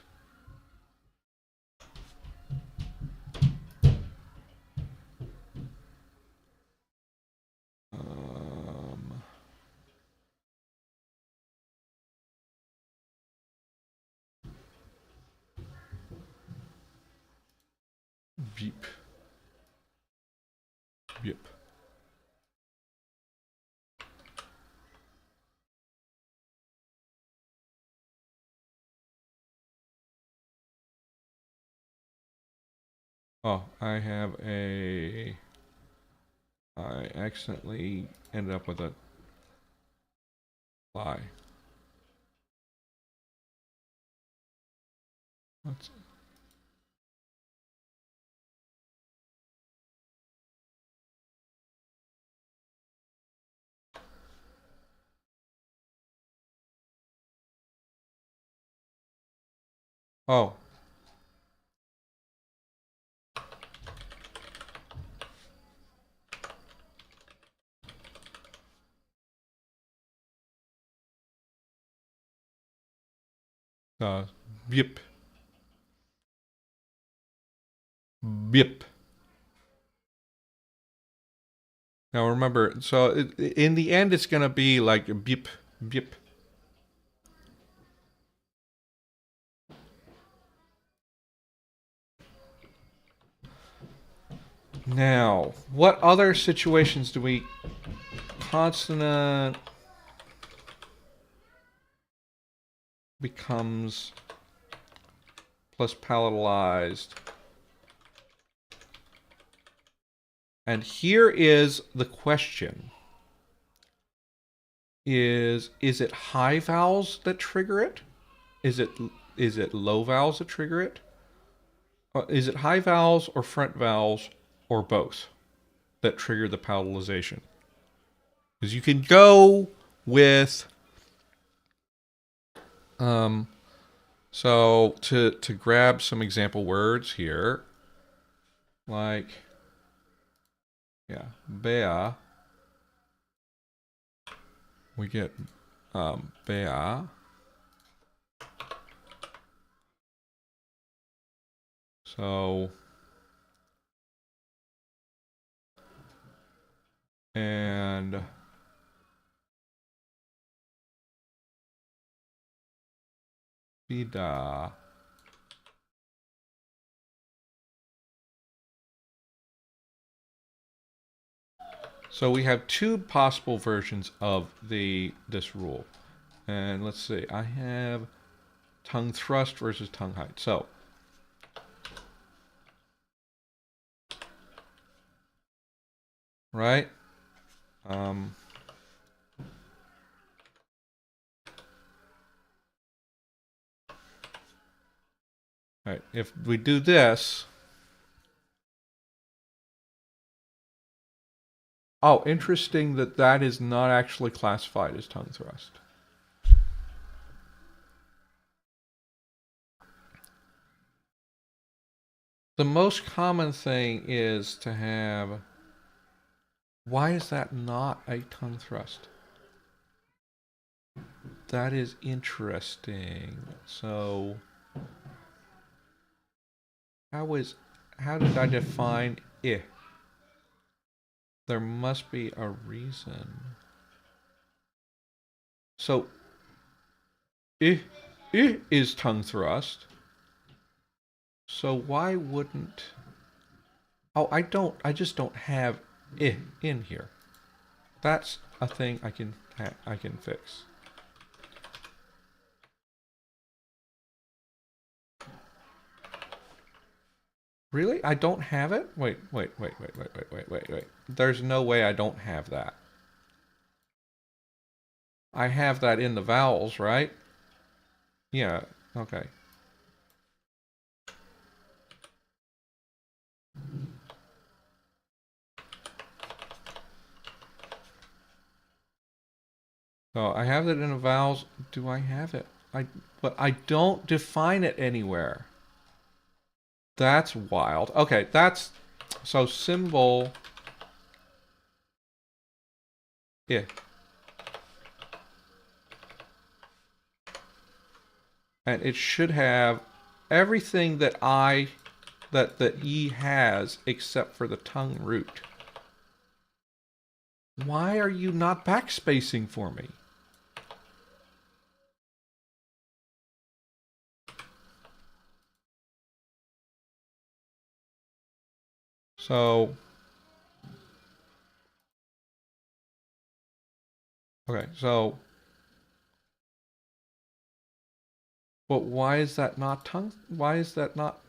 Beep. Yep. Oh, I accidentally ended up with a lie. What's oh. Yep. Yep. Now remember, so in the end, it's gonna be like beep, beep. Now, what other situations do we consonant becomes plus palatalized? And here is the question. is it high vowels that trigger it? Is it low vowels that trigger it? Is it high vowels or front vowels or both that trigger the palatalization? Because you can go with so to grab some example words here, like bea, we get bea. So and vida. So we have two possible versions of this rule. And let's see, I have tongue thrust versus tongue height. So right? Um, all right, if we do this, oh, interesting that that is not actually classified as tongue thrust. The most common thing is to have, why is that not a tongue thrust? That is interesting. So how did I define I? There must be a reason. So I is tongue thrust. So why wouldn't? Oh, I just don't have I in here. That's a thing I can fix. Really? I don't have it? Wait. There's no way I don't have that. I have that in the vowels, right? Yeah, okay. So I have it in the vowels. Do I have it? But I don't define it anywhere. That's wild. Okay, that's so symbol. Yeah. And it should have everything that the E has except for the tongue root. Why are you not backspacing for me? So, okay, so, but why is that not tongue? Why is that not?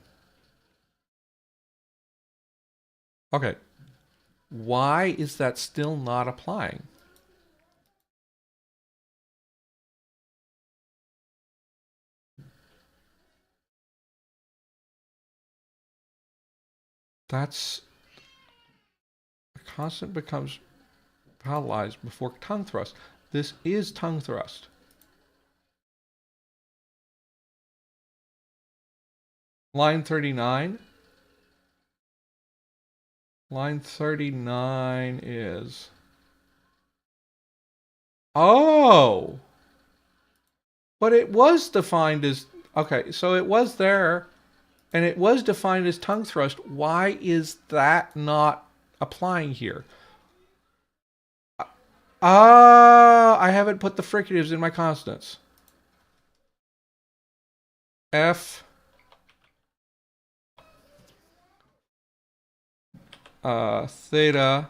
Okay, why is that still not applying? That's a consonant becomes palatalized before tongue thrust. This is tongue thrust. Line 39. Line 39 is. Oh! But it was defined as. Okay, so it was there, and it was defined as tongue thrust. Why is that not applying here? Ah, I haven't put the fricatives in my constants. F theta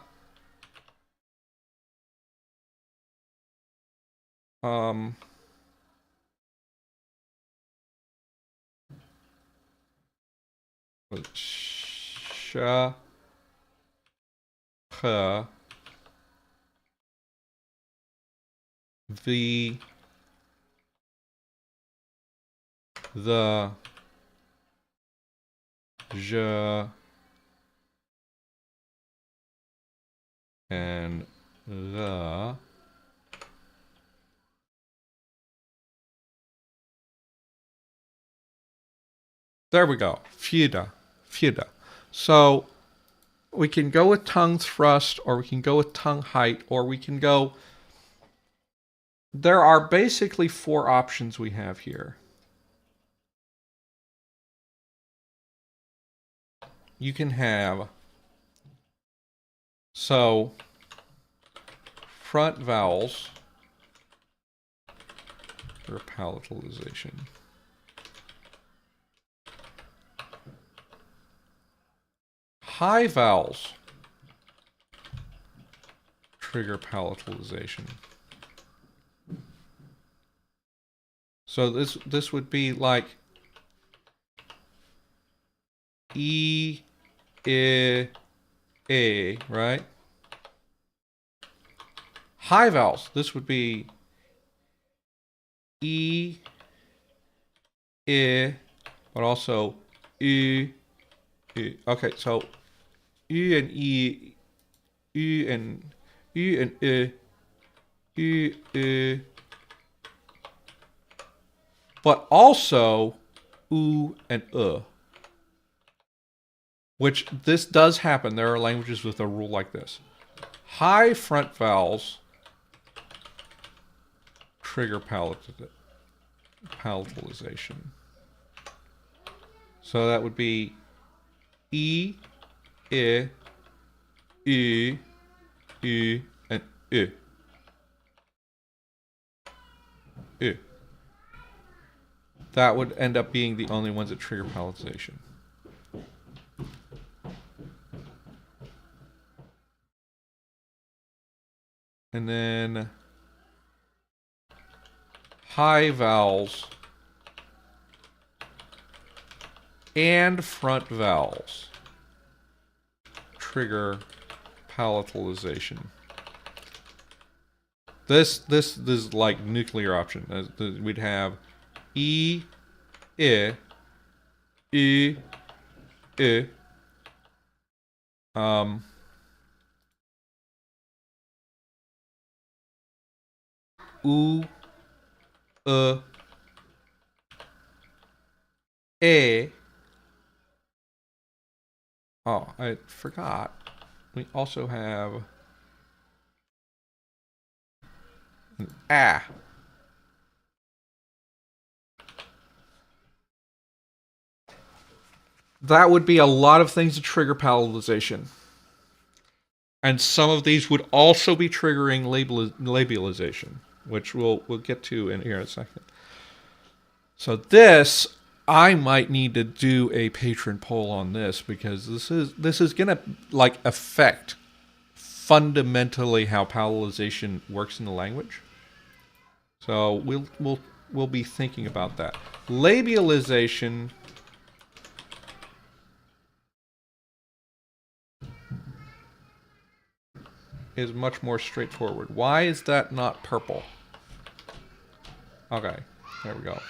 um sh h the, je, and the. There we go. Fjida. Fjida. So we can go with tongue thrust, or we can go with tongue height, or we can go. There are basically 4 options we have here. You can have, so front vowels for palatalization. High vowels trigger palatalization. So this would be like E, I, A, right? High vowels, this would be E, I, but also U, U. Okay, so U and E, U and U and U, U, but also U and which this does happen. There are languages with a rule like this. High front vowels trigger palatalization. So that would be E, I, U, U, and U. U. That would end up being the only ones that trigger palatalization. And then high vowels and front vowels trigger palatalization. This is like nuclear option. We'd have E, I, U, U, U, A. Oh, I forgot. We also have an A. That would be a lot of things to trigger palatalization. And some of these would also be triggering labialization, which we'll get to in here in a second. So this, I might need to do a patron poll on this, because this is gonna like affect fundamentally how palatalization works in the language. So we'll be thinking about that. Labialization is much more straightforward. Why is that not purple? Okay, there we go.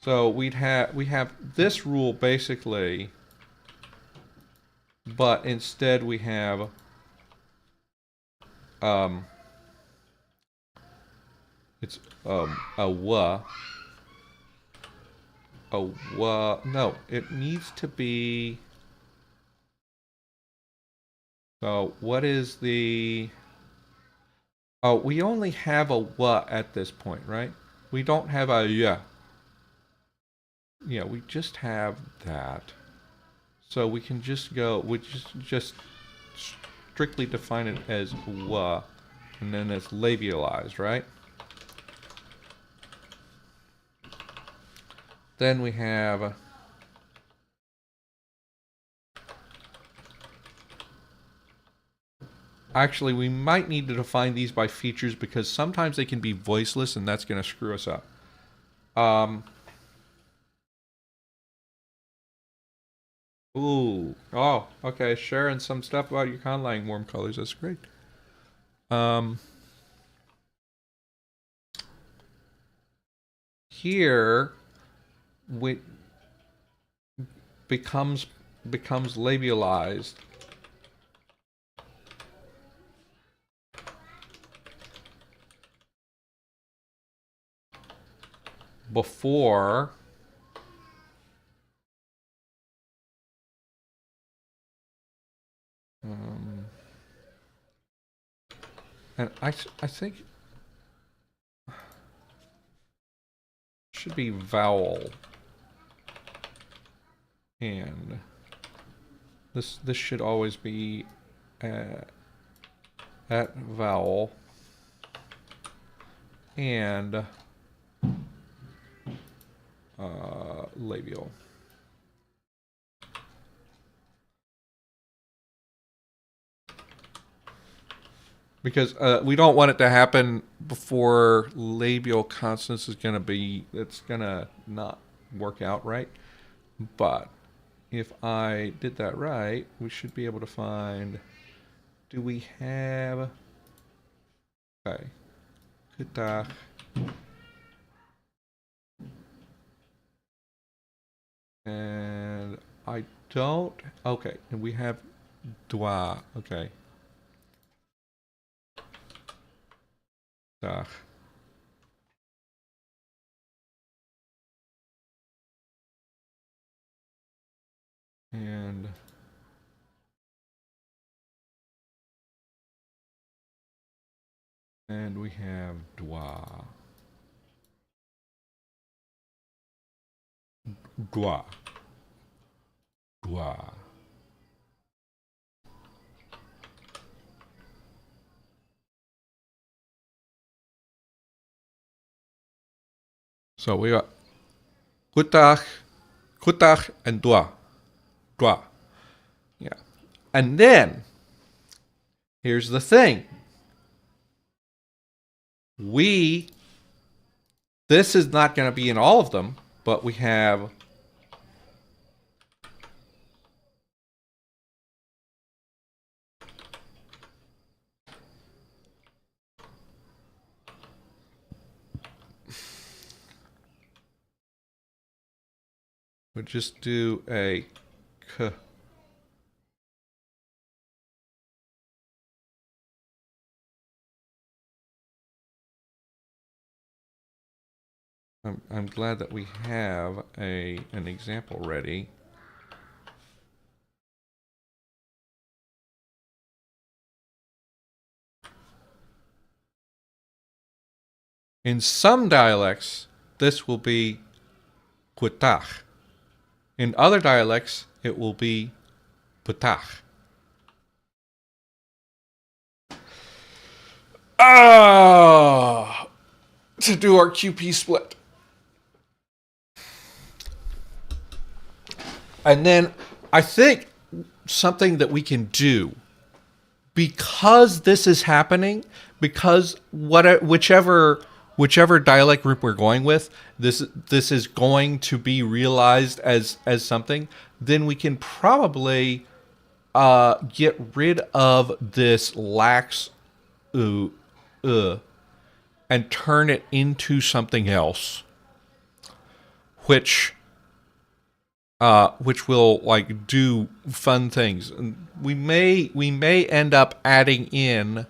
So we have this rule basically, but instead we have it's a wa. No, it needs to be. So what is the? Oh, we only have a wa at this point, right? We don't have a ya. Yeah, we just have that. So we can just go, we just strictly define it as wa, and then it's labialized, right? Then we have actually, we might need to define these by features, because sometimes they can be voiceless, and that's going to screw us up. Ooh. Oh, okay. Sharing some stuff about your conlang warm colors. That's great. here we becomes labialized before and I think should be vowel, and this should always be at vowel and labial. Because we don't want it to happen before labial consonants is going to be, it's going to not work out right. But if I did that right, we should be able to find, do we have, okay, kutach, and I don't, okay, and we have dwa, okay. Dach. And we have dwa. Dwa. Dwa. So we got kutach, and dwa. Dwa. Yeah. And then, here's the thing. This is not going to be in all of them, but we have we'll just do a k. I'm glad that we have an example ready. In some dialects, this will be kutach. In other dialects, it will be putach. To do our QP split. And then I think something that we can do, because this is happening, because whichever dialect group we're going with, this is going to be realized as something, then we can probably get rid of this lax and turn it into something else, which will like do fun things. We may end up adding in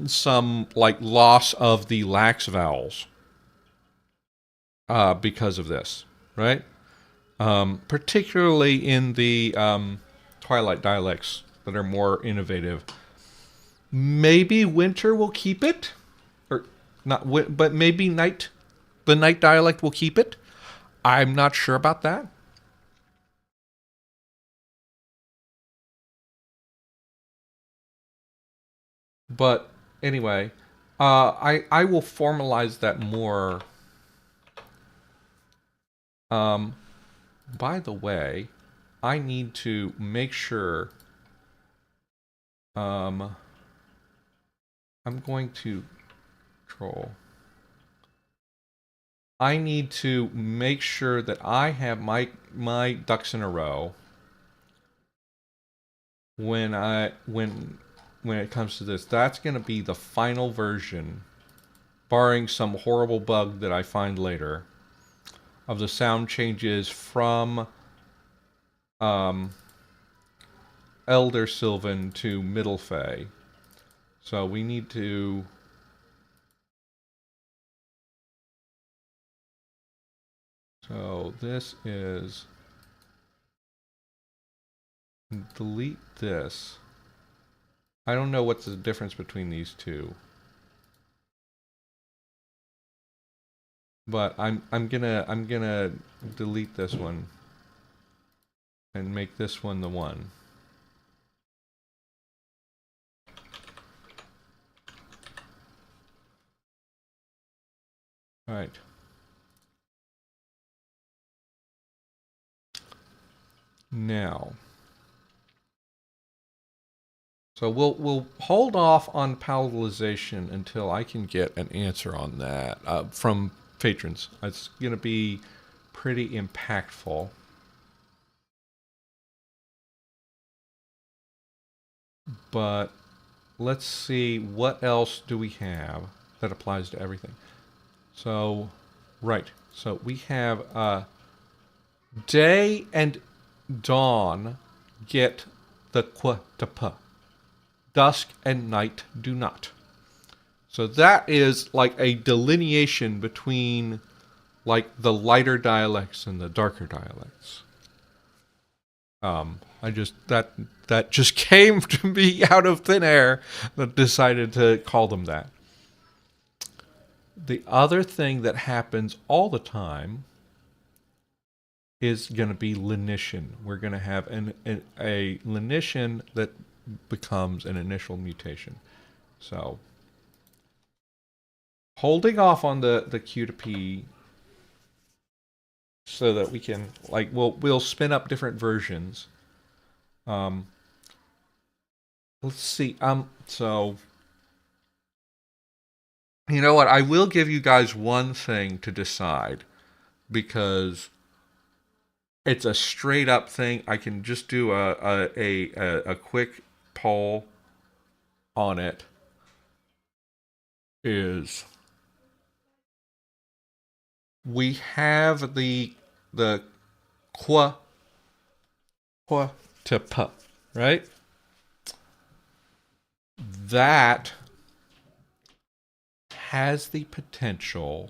some like loss of the lax vowels because of this, right? Particularly in the twilight dialects that are more innovative. Maybe winter will keep it, or not, but maybe the night dialect will keep it. I'm not sure about that. But anyway, I will formalize that more. By the way, I need to make sure. I'm going to control. I need to make sure that I have my ducks in a row when it comes to this. That's going to be the final version barring some horrible bug that I find later, of the sound changes from um, Elder Sylvan to Middle Fey. So we need to. So this is. Delete this. I don't know what's the difference between these two. But I'm gonna delete this one and make this one the one. All right. Now, so we'll hold off on palatalization until I can get an answer on that from patrons. It's gonna be pretty impactful. But let's see, what else do we have that applies to everything? So, right. So we have day and dawn get the qu to p. Dusk and night do not. So that is like a delineation between like the lighter dialects and the darker dialects. I just that just came to me out of thin air that decided to call them that. The other thing that happens all the time is going to be lenition. We're going to have a lenition that becomes an initial mutation. So holding off on the Q to P so that we can like we'll spin up different versions. Um, let's see. So you know what? I will give you guys one thing to decide because it's a straight up thing. I can just do a quick poll on it. Is we have the qua to p, right? That has the potential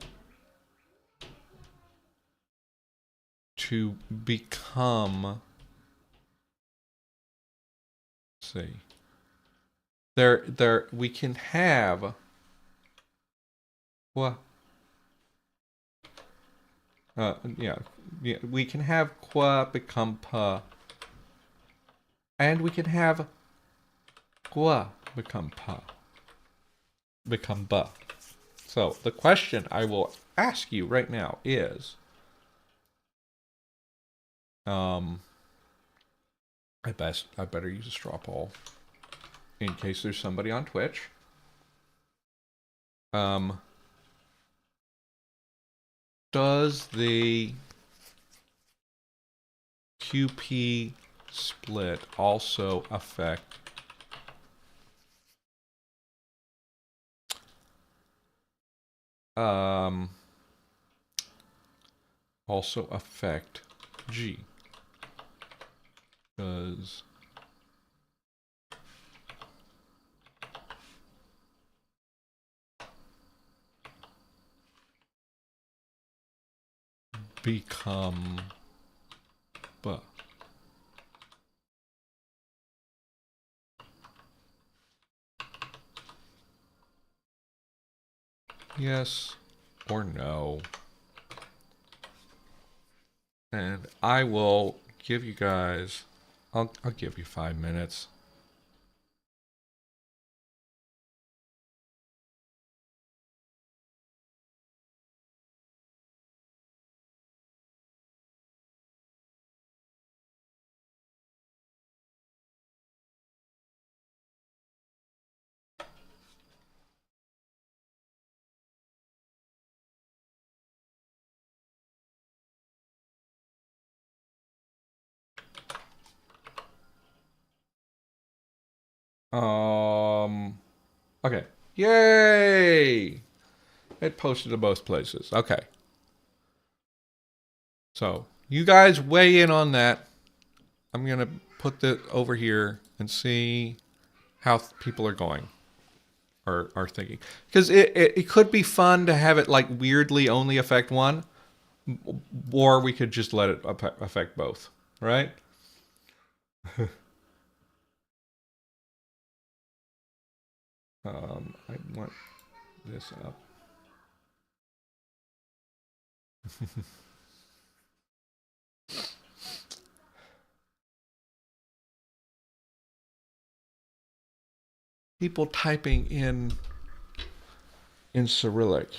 to become. Let's see. There we can have qua. Yeah, we can have qua become pa, and we can have qua become pa, become ba. So the question I will ask you right now is, I better use a straw poll in case there's somebody on Twitch. Does the QP split also affect G? Does become B? Yes or no? And I will give you guys, I'll give you 5 minutes. Okay. Yay! It posted to both places. Okay. So you guys weigh in on that. I'm going to put that over here and see how people are going or are thinking. Because it could be fun to have it like weirdly only affect one, or we could just let it affect both, right? I want this up. People typing in Cyrillic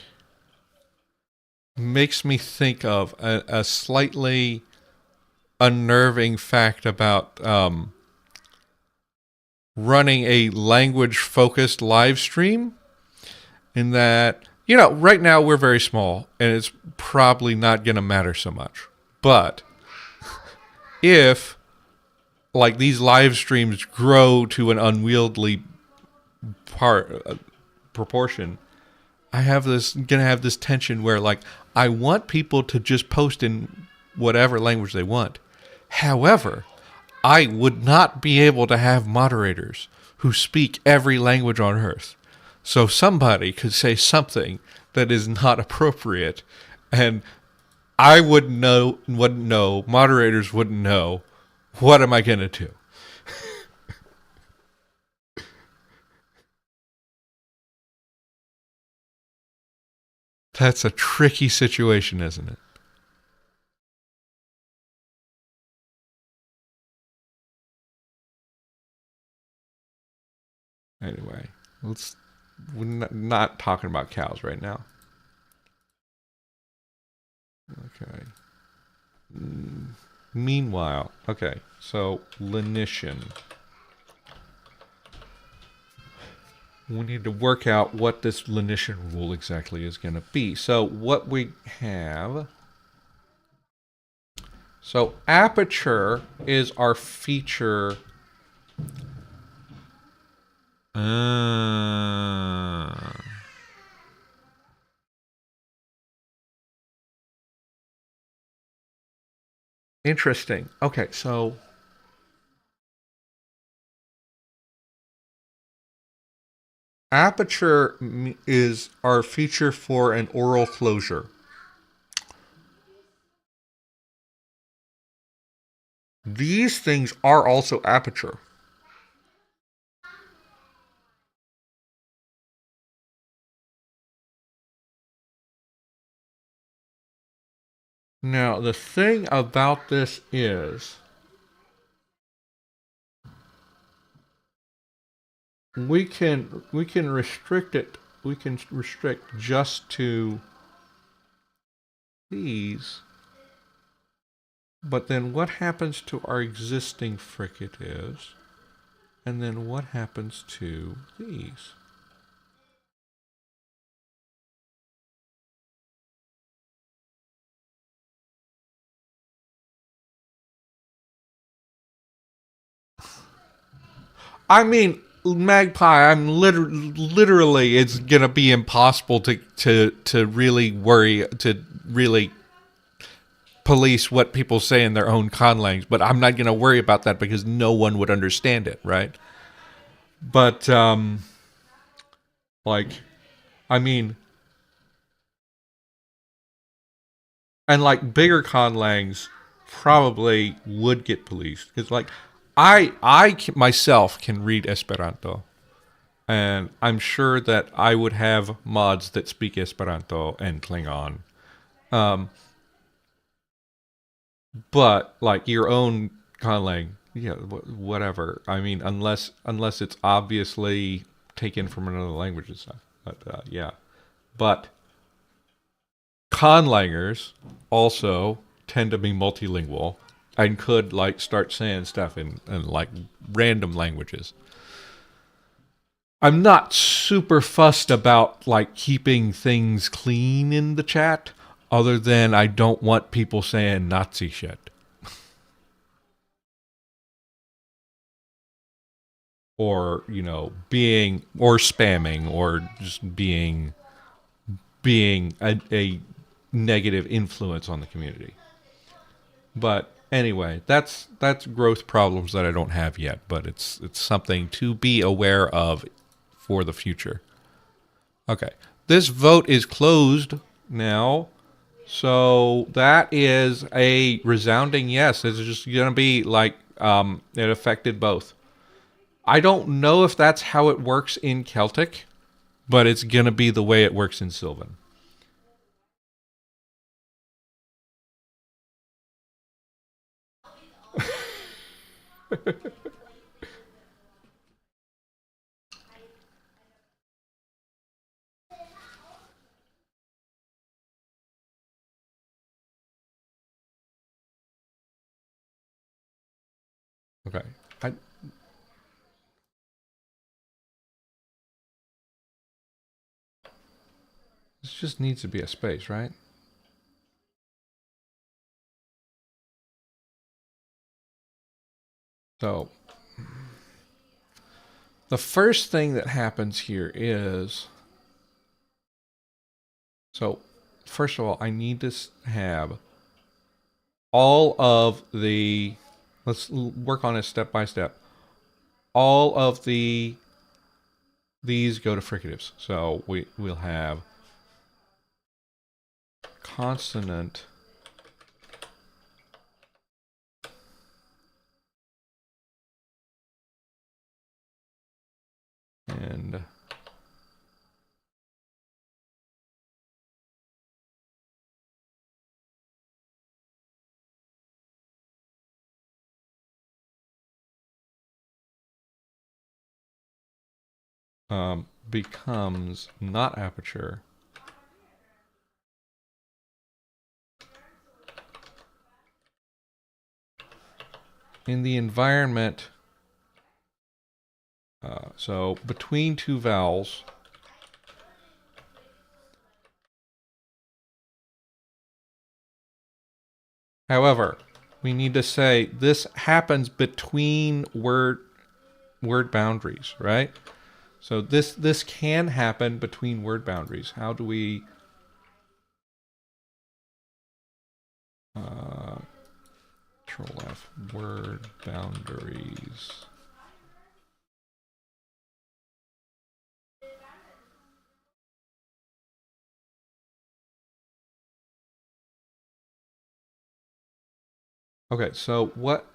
makes me think of a slightly unnerving fact about running a language focused live stream. In that, right now we're very small and it's probably not going to matter so much. But if like these live streams grow to an unwieldy proportion, gonna have this tension where like I want people to just post in whatever language they want. However, I would not be able to have moderators who speak every language on earth. So somebody could say something that is not appropriate, and I wouldn't know, moderators wouldn't know. What am I going to do? That's a tricky situation, isn't it? Anyway, we're not talking about cows right now. Okay. Meanwhile, okay, so lenition. We need to work out what this lenition rule exactly is going to be. So what we have... So aperture is our feature... Interesting. Okay, so... Aperture is our feature for an oral closure. These things are also aperture. Now, the thing about this is we can restrict it. We can restrict just to these. But then what happens to our existing fricatives? And then what happens to these? I mean, magpie. I'm literally. It's gonna be impossible to really worry to really police what people say in their own conlangs. But I'm not gonna worry about that because no one would understand it, right? But like, I mean, and like bigger conlangs probably would get policed because like I myself can read Esperanto. And I'm sure that I would have mods that speak Esperanto and Klingon. Um, but like your own conlang, yeah, whatever. I mean, unless it's obviously taken from another language and stuff. But yeah, but conlangers also tend to be multilingual and could like start saying stuff in like random languages. I'm not super fussed about like keeping things clean in the chat, other than I don't want people saying Nazi shit or being or spamming or just being being a negative influence on the community. But anyway, that's growth problems that I don't have yet, but it's something to be aware of for the future. Okay. This vote is closed now. So that is a resounding yes. It's just going to be like it affected both. I don't know if that's how it works in Celtic, but it's going to be the way it works in Sylvan. Okay. I, this just needs to be a space, right? So the first thing that happens here is, so first of all, I need to have all of the, let's work on it step by step. All of these go to fricatives. So we'll have consonant and becomes not aperture. In the environment, so between two vowels, however, we need to say this happens between word boundaries, right? So this can happen between word boundaries. How do we Control F, word boundaries. Okay, so what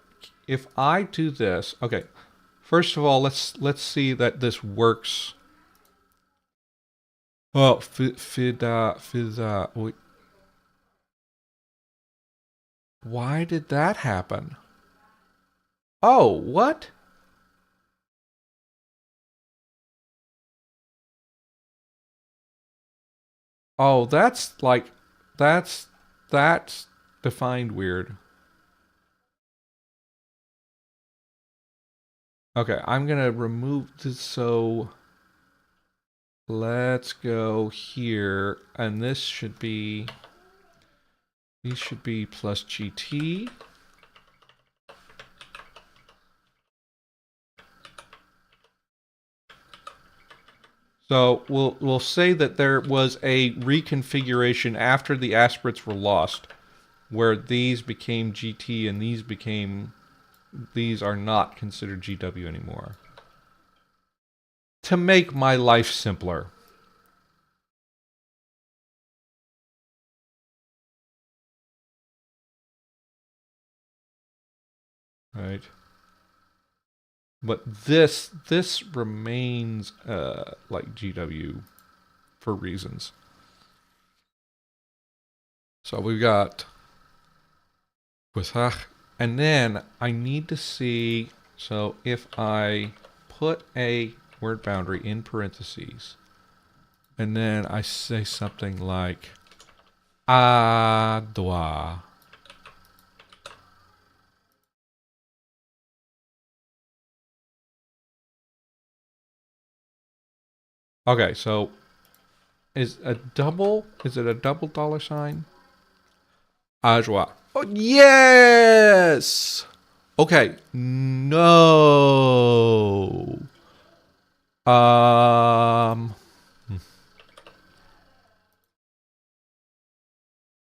if I do this? Okay, first of all, let's see that this works. Oh, fida. Why did that happen? Oh, what? Oh, that's defined weird. Okay, I'm gonna remove this. So let's go here, and this should be. These should be plus GT. So we'll say that there was a reconfiguration after the aspirates were lost, where these became GT and these are not considered GW anymore. To make my life simpler. Right. But this remains like GW for reasons. So we've got Gwisach, and then I need to see, so if I put a word boundary in parentheses, and then I say something like Adwa. Okay, so is it a double dollar sign? Ajwa. Oh, yes! Okay, no. Um,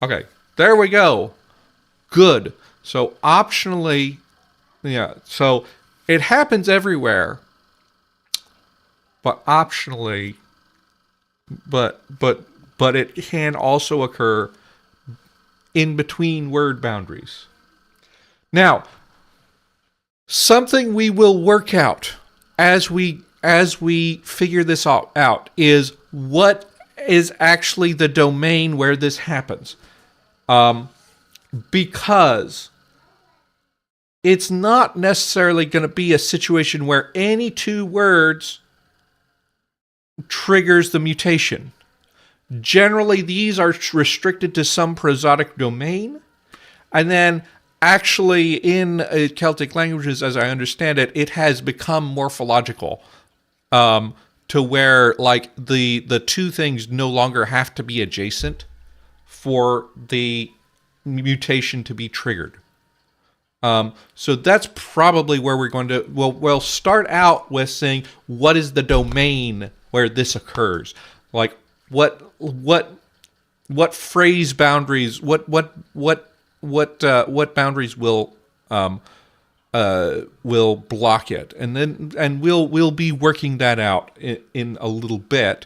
Okay, there we go. Good. So optionally, yeah. So it happens everywhere, but optionally, but but but it can also occur in between word boundaries. Now, something we will work out as we figure this all out is what is actually the domain where this happens. Because it's not necessarily going to be a situation where any two words triggers the mutation. Generally, these are restricted to some prosodic domain. And then, actually, in Celtic languages, as I understand it, it has become morphological to where, like, the two things no longer have to be adjacent for the mutation to be triggered. So that's probably where we're going to. We'll start out with saying what is the domain where this occurs, like what phrase boundaries, what boundaries will block it, and we'll be working that out in a little bit.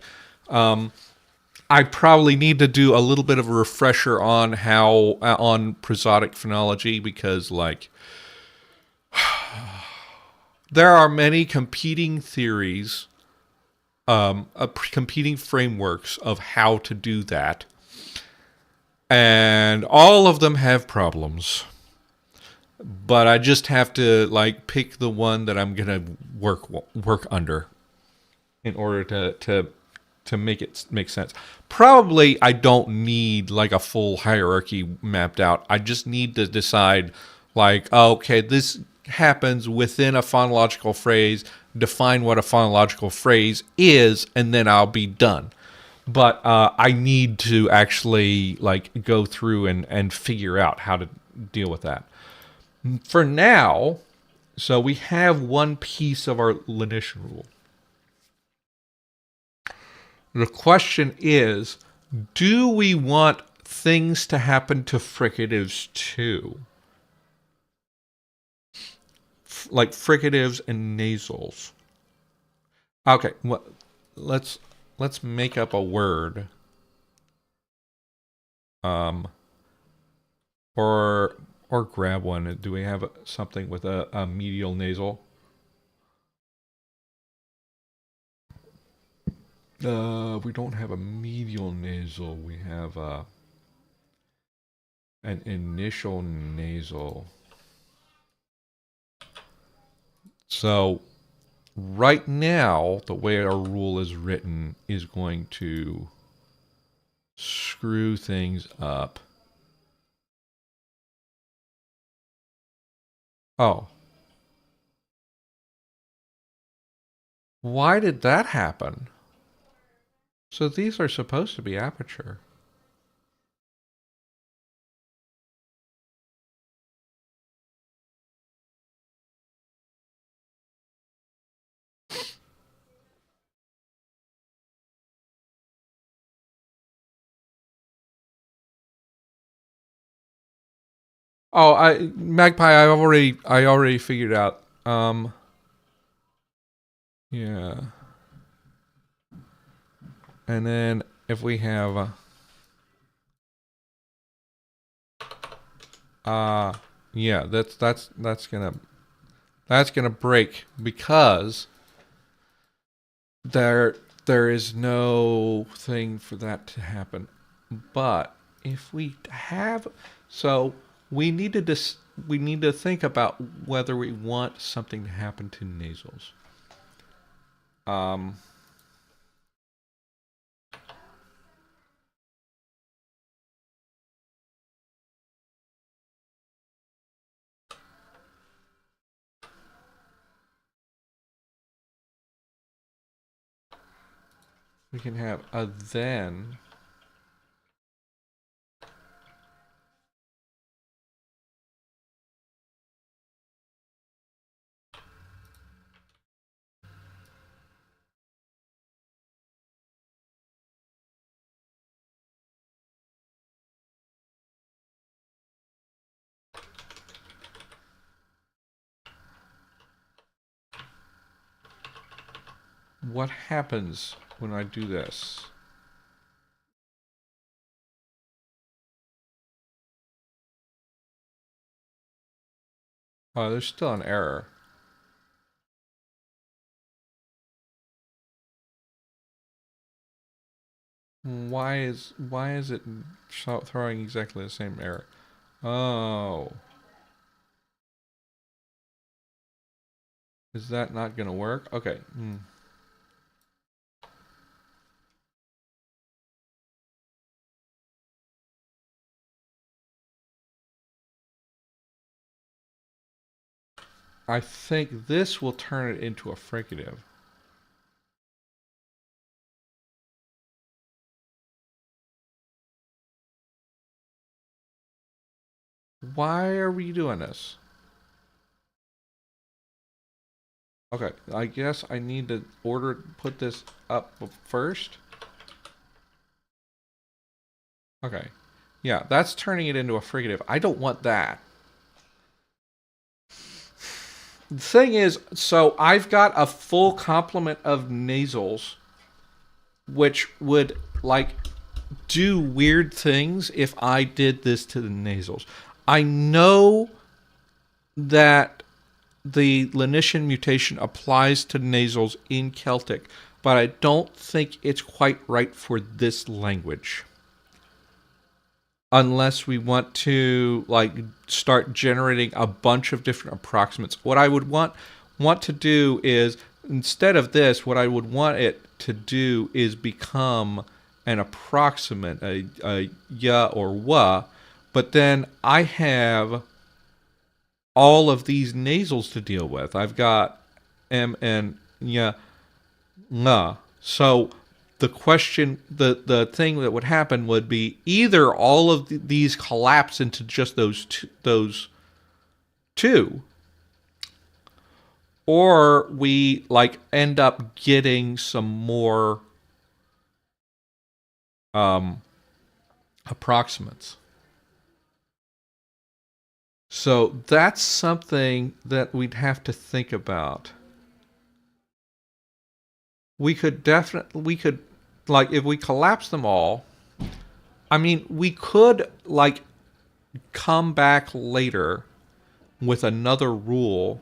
I probably need to do a little bit of a refresher on how on prosodic phonology because like there are many competing theories, competing frameworks of how to do that, and all of them have problems. But I just have to like pick the one that I'm gonna work under in order to make it make sense. Probably I don't need like a full hierarchy mapped out. I just need to decide like, oh, okay, this happens within a phonological phrase, define what a phonological phrase is, and then I'll be done. But I need to actually like go through and figure out how to deal with that. For now, so we have one piece of our lenition rule. The question is, do we want things to happen to fricatives too? Like fricatives and nasals. Okay, well, let's make up a word. Or grab one. Do we have something with a medial nasal? We don't have a medial nasal. We have an initial nasal. So right now, the way our rule is written is going to screw things up. Oh. Why did that happen? So these are supposed to be aperture. Oh, Magpie, I already figured out. Yeah. And then if we have yeah, that's gonna break because there is no thing for that to happen. But if we have, so we need to we need to think about whether we want something to happen to nasals. We can have a then. what happens when I do this? Oh, there's still an error. Why is it throwing exactly the same error? Oh, is that not going to work? Okay. I think this will turn it into a fricative. Why are we doing this? Okay, I guess I need to put this up first. Okay. Yeah, that's turning it into a fricative. I don't want that. The thing is, so I've got a full complement of nasals, which would, like, do weird things if I did this to the nasals. I know that the Lanishan mutation applies to nasals in Celtic, but I don't think it's quite right for this language. Unless we want to like start generating a bunch of different approximates. What I would want to do is, instead of this, what I would want it to do is become an approximate, a ya or wa, but then I have all of these nasals to deal with. I've got m and ya, nga. So the question, the thing that would happen would be either all of these collapse into just those two, or we like end up getting some more approximates. So that's something that we'd have to think about. We could like, if we collapse them all, I mean, we could like come back later with another rule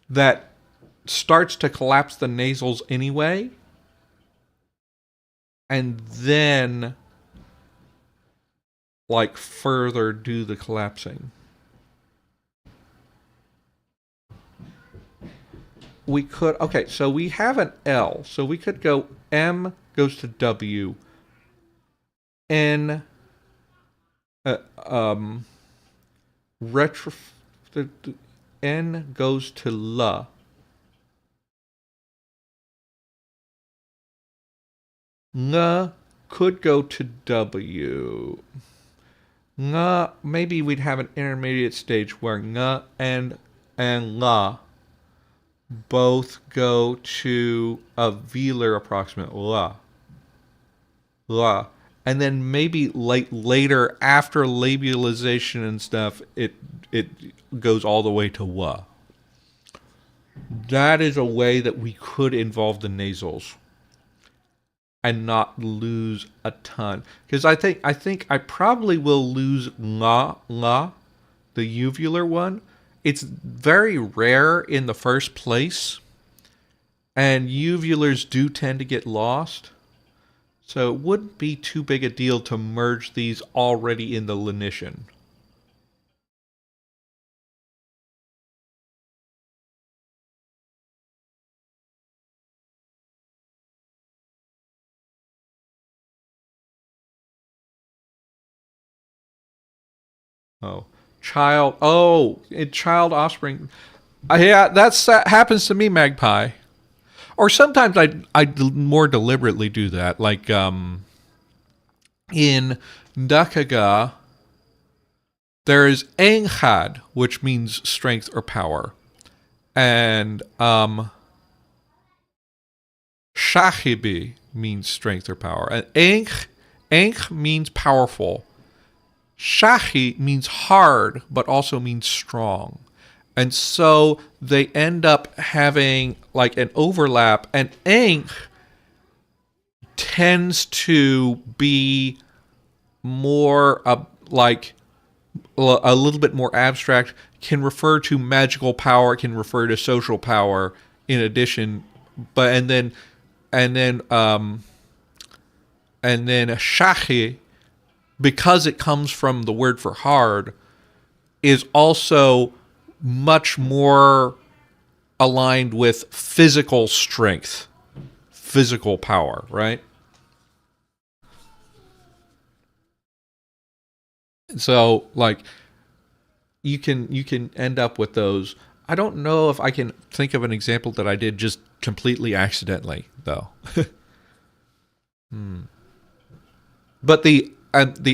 that starts to collapse the nasals anyway, and then like further do the collapsing. We could, okay, so we have an L, so we could go M goes to W, N retro the N goes to la. Nga could go to W. Nga, maybe we'd have an intermediate stage where nga and la both go to a velar approximate la. La. And then maybe later, after labialization and stuff, it goes all the way to wa. That is a way that we could involve the nasals and not lose a ton. Because I think I probably will lose la, the uvular one. It's very rare in the first place, and uvulars do tend to get lost. So it wouldn't be too big a deal to merge these already in the Lanishan. Oh, child. Oh, child offspring. Yeah, that happens to me, Magpie. Or sometimes I more deliberately do that. Like in Dakaga, there is Enghad, which means strength or power, and Shahibi means strength or power. And Enkh means powerful. Shahi means hard, but also means strong. And so they end up having like an overlap, and ink tends to be more like a little bit more abstract, can refer to magical power, can refer to social power in addition, but and then and then shahi, because it comes from the word for hard, is also much more aligned with physical strength, physical power, right? So like you can end up with those. I don't know if I can think of an example that I did just completely accidentally though. But the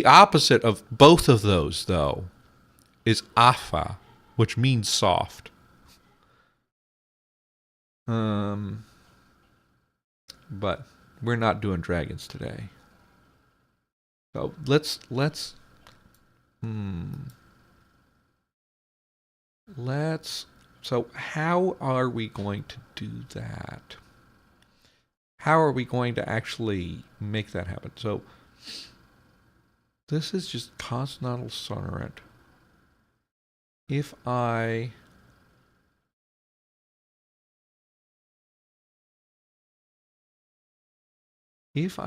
opposite of both of those though is afa, which means soft. Um, but we're not doing dragons today. So hmm, let's so how are we going to do that? How are we going to actually make that happen? So this is just consonantal sonorant. If I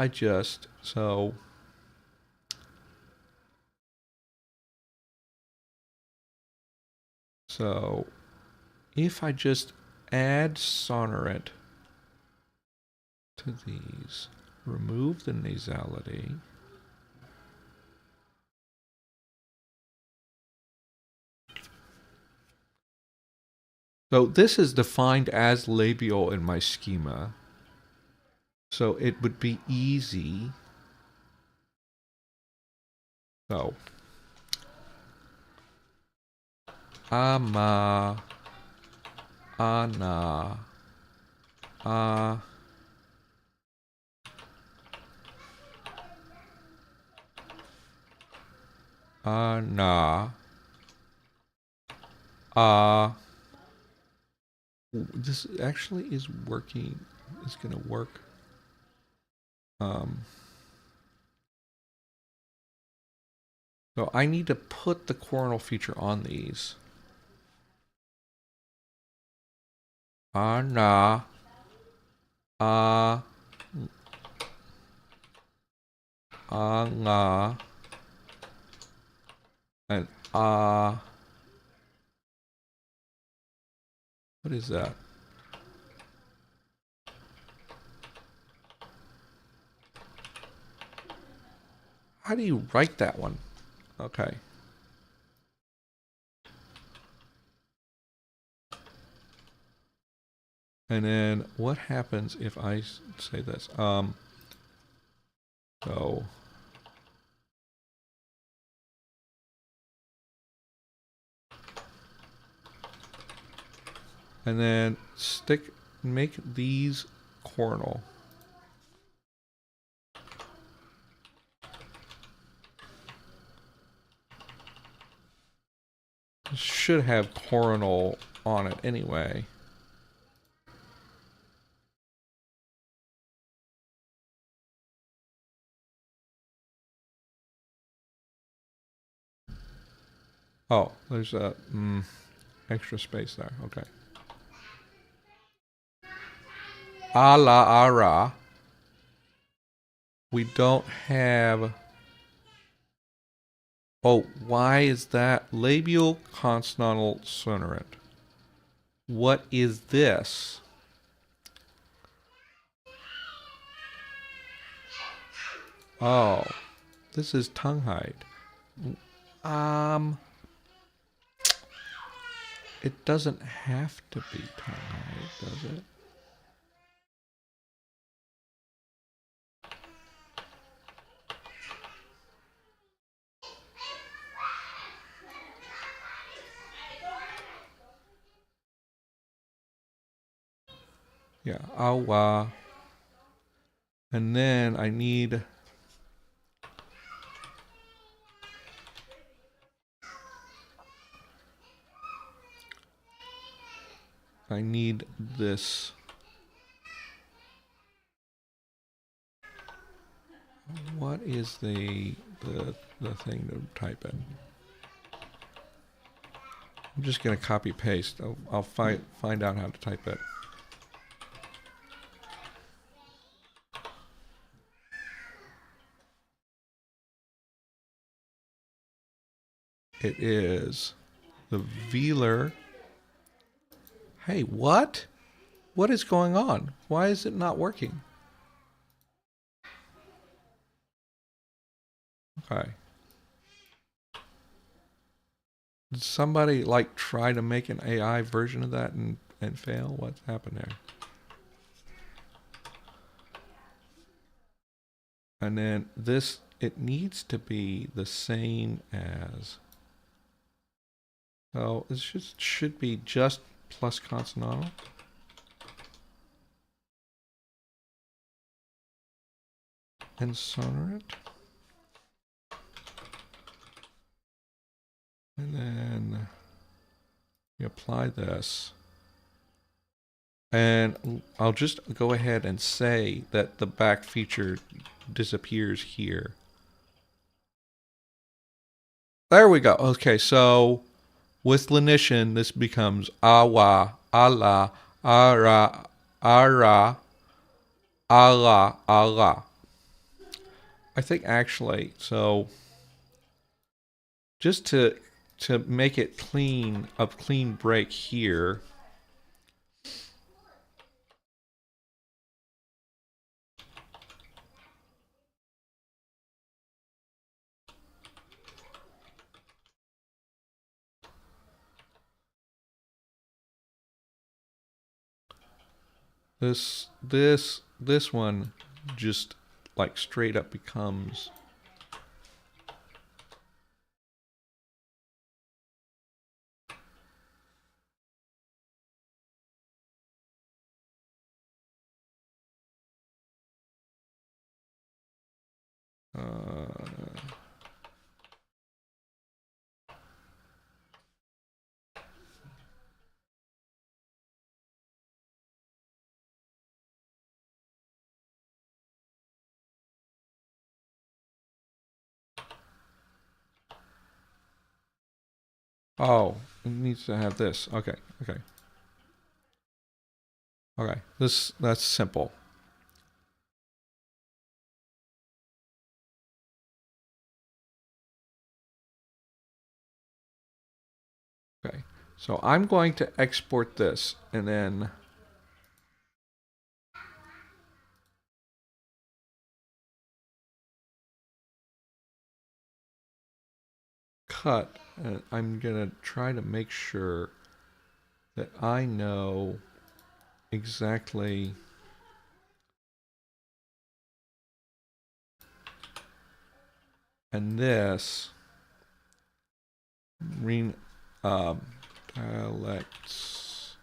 just so if I just add sonorant to these, remove the nasality, so this is defined as labial in my schema. So it would be easy. So ama, ana, a, ana, a. This actually is working. It's going to work. Um, so I need to put the coronal feature on these. Ana, a, anga, and a. What is that? How do you write that one? Okay. And then what happens if I say this? So and then make these coronal. It should have coronal on it anyway. Oh, there's a extra space there. Okay. Ala ara. We don't have. Oh, why is that? Labial consonantal sonorant. What is this? Oh, this is tongue hide. It doesn't have to be tongue hide, does it? Yeah, awa. And then I need I need this. What is the thing to type in? I'm just going to copy paste. I'll find out how to type it. It is the Velar. Hey, what? What is going on? Why is it not working? Okay. Did somebody like try to make an AI version of that and fail? What's happened there? And then this, it needs to be the same as. So it should be just plus consonantal. And sonorant. And then we apply this. And I'll just go ahead and say that the back feature disappears here. There we go. Okay, so with lenition, this becomes awa, ala, ara, ara, ala, ala. I think actually, so just to make it clean, a clean break here. This one just like straight up becomes oh, it needs to have this. Okay. That's simple. Okay. So I'm going to export this and then cut. And I'm going to try to make sure that I know exactly and this dialects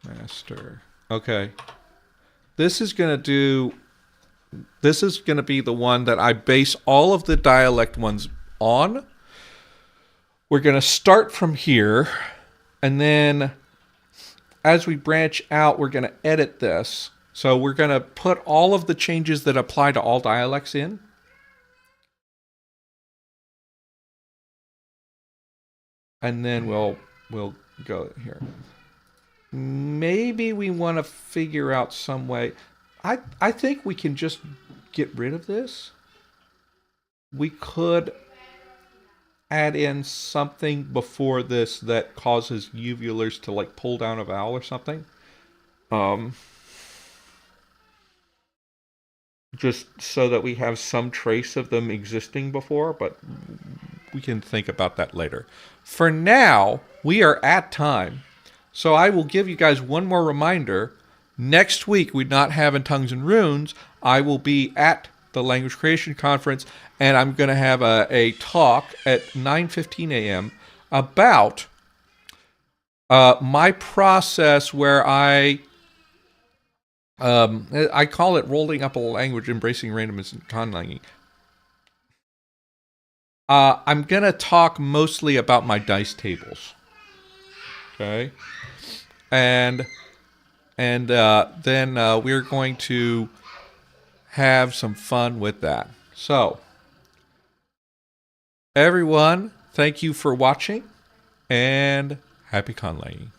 master. Okay. This is going to be the one that I base all of the dialect ones on. We're going to start from here, and then as we branch out, we're going to edit this. So we're going to put all of the changes that apply to all dialects in. And then we'll go here. Maybe we want to figure out some way. I think we can just get rid of this. We could add in something before this that causes uvulars to like pull down a vowel or something. Just so that we have some trace of them existing before, but we can think about that later. For now, we are at time. So I will give you guys one more reminder. Next week, we're not having Tongues and Runes. I will be at the Language Creation Conference, and I'm going to have a talk at 9:15 a.m. about my process where I call it rolling up a language, embracing randomness and conlanging. I'm going to talk mostly about my dice tables. Okay? and then we're going to have some fun with that. So, everyone, thank you for watching, and happy conlaying.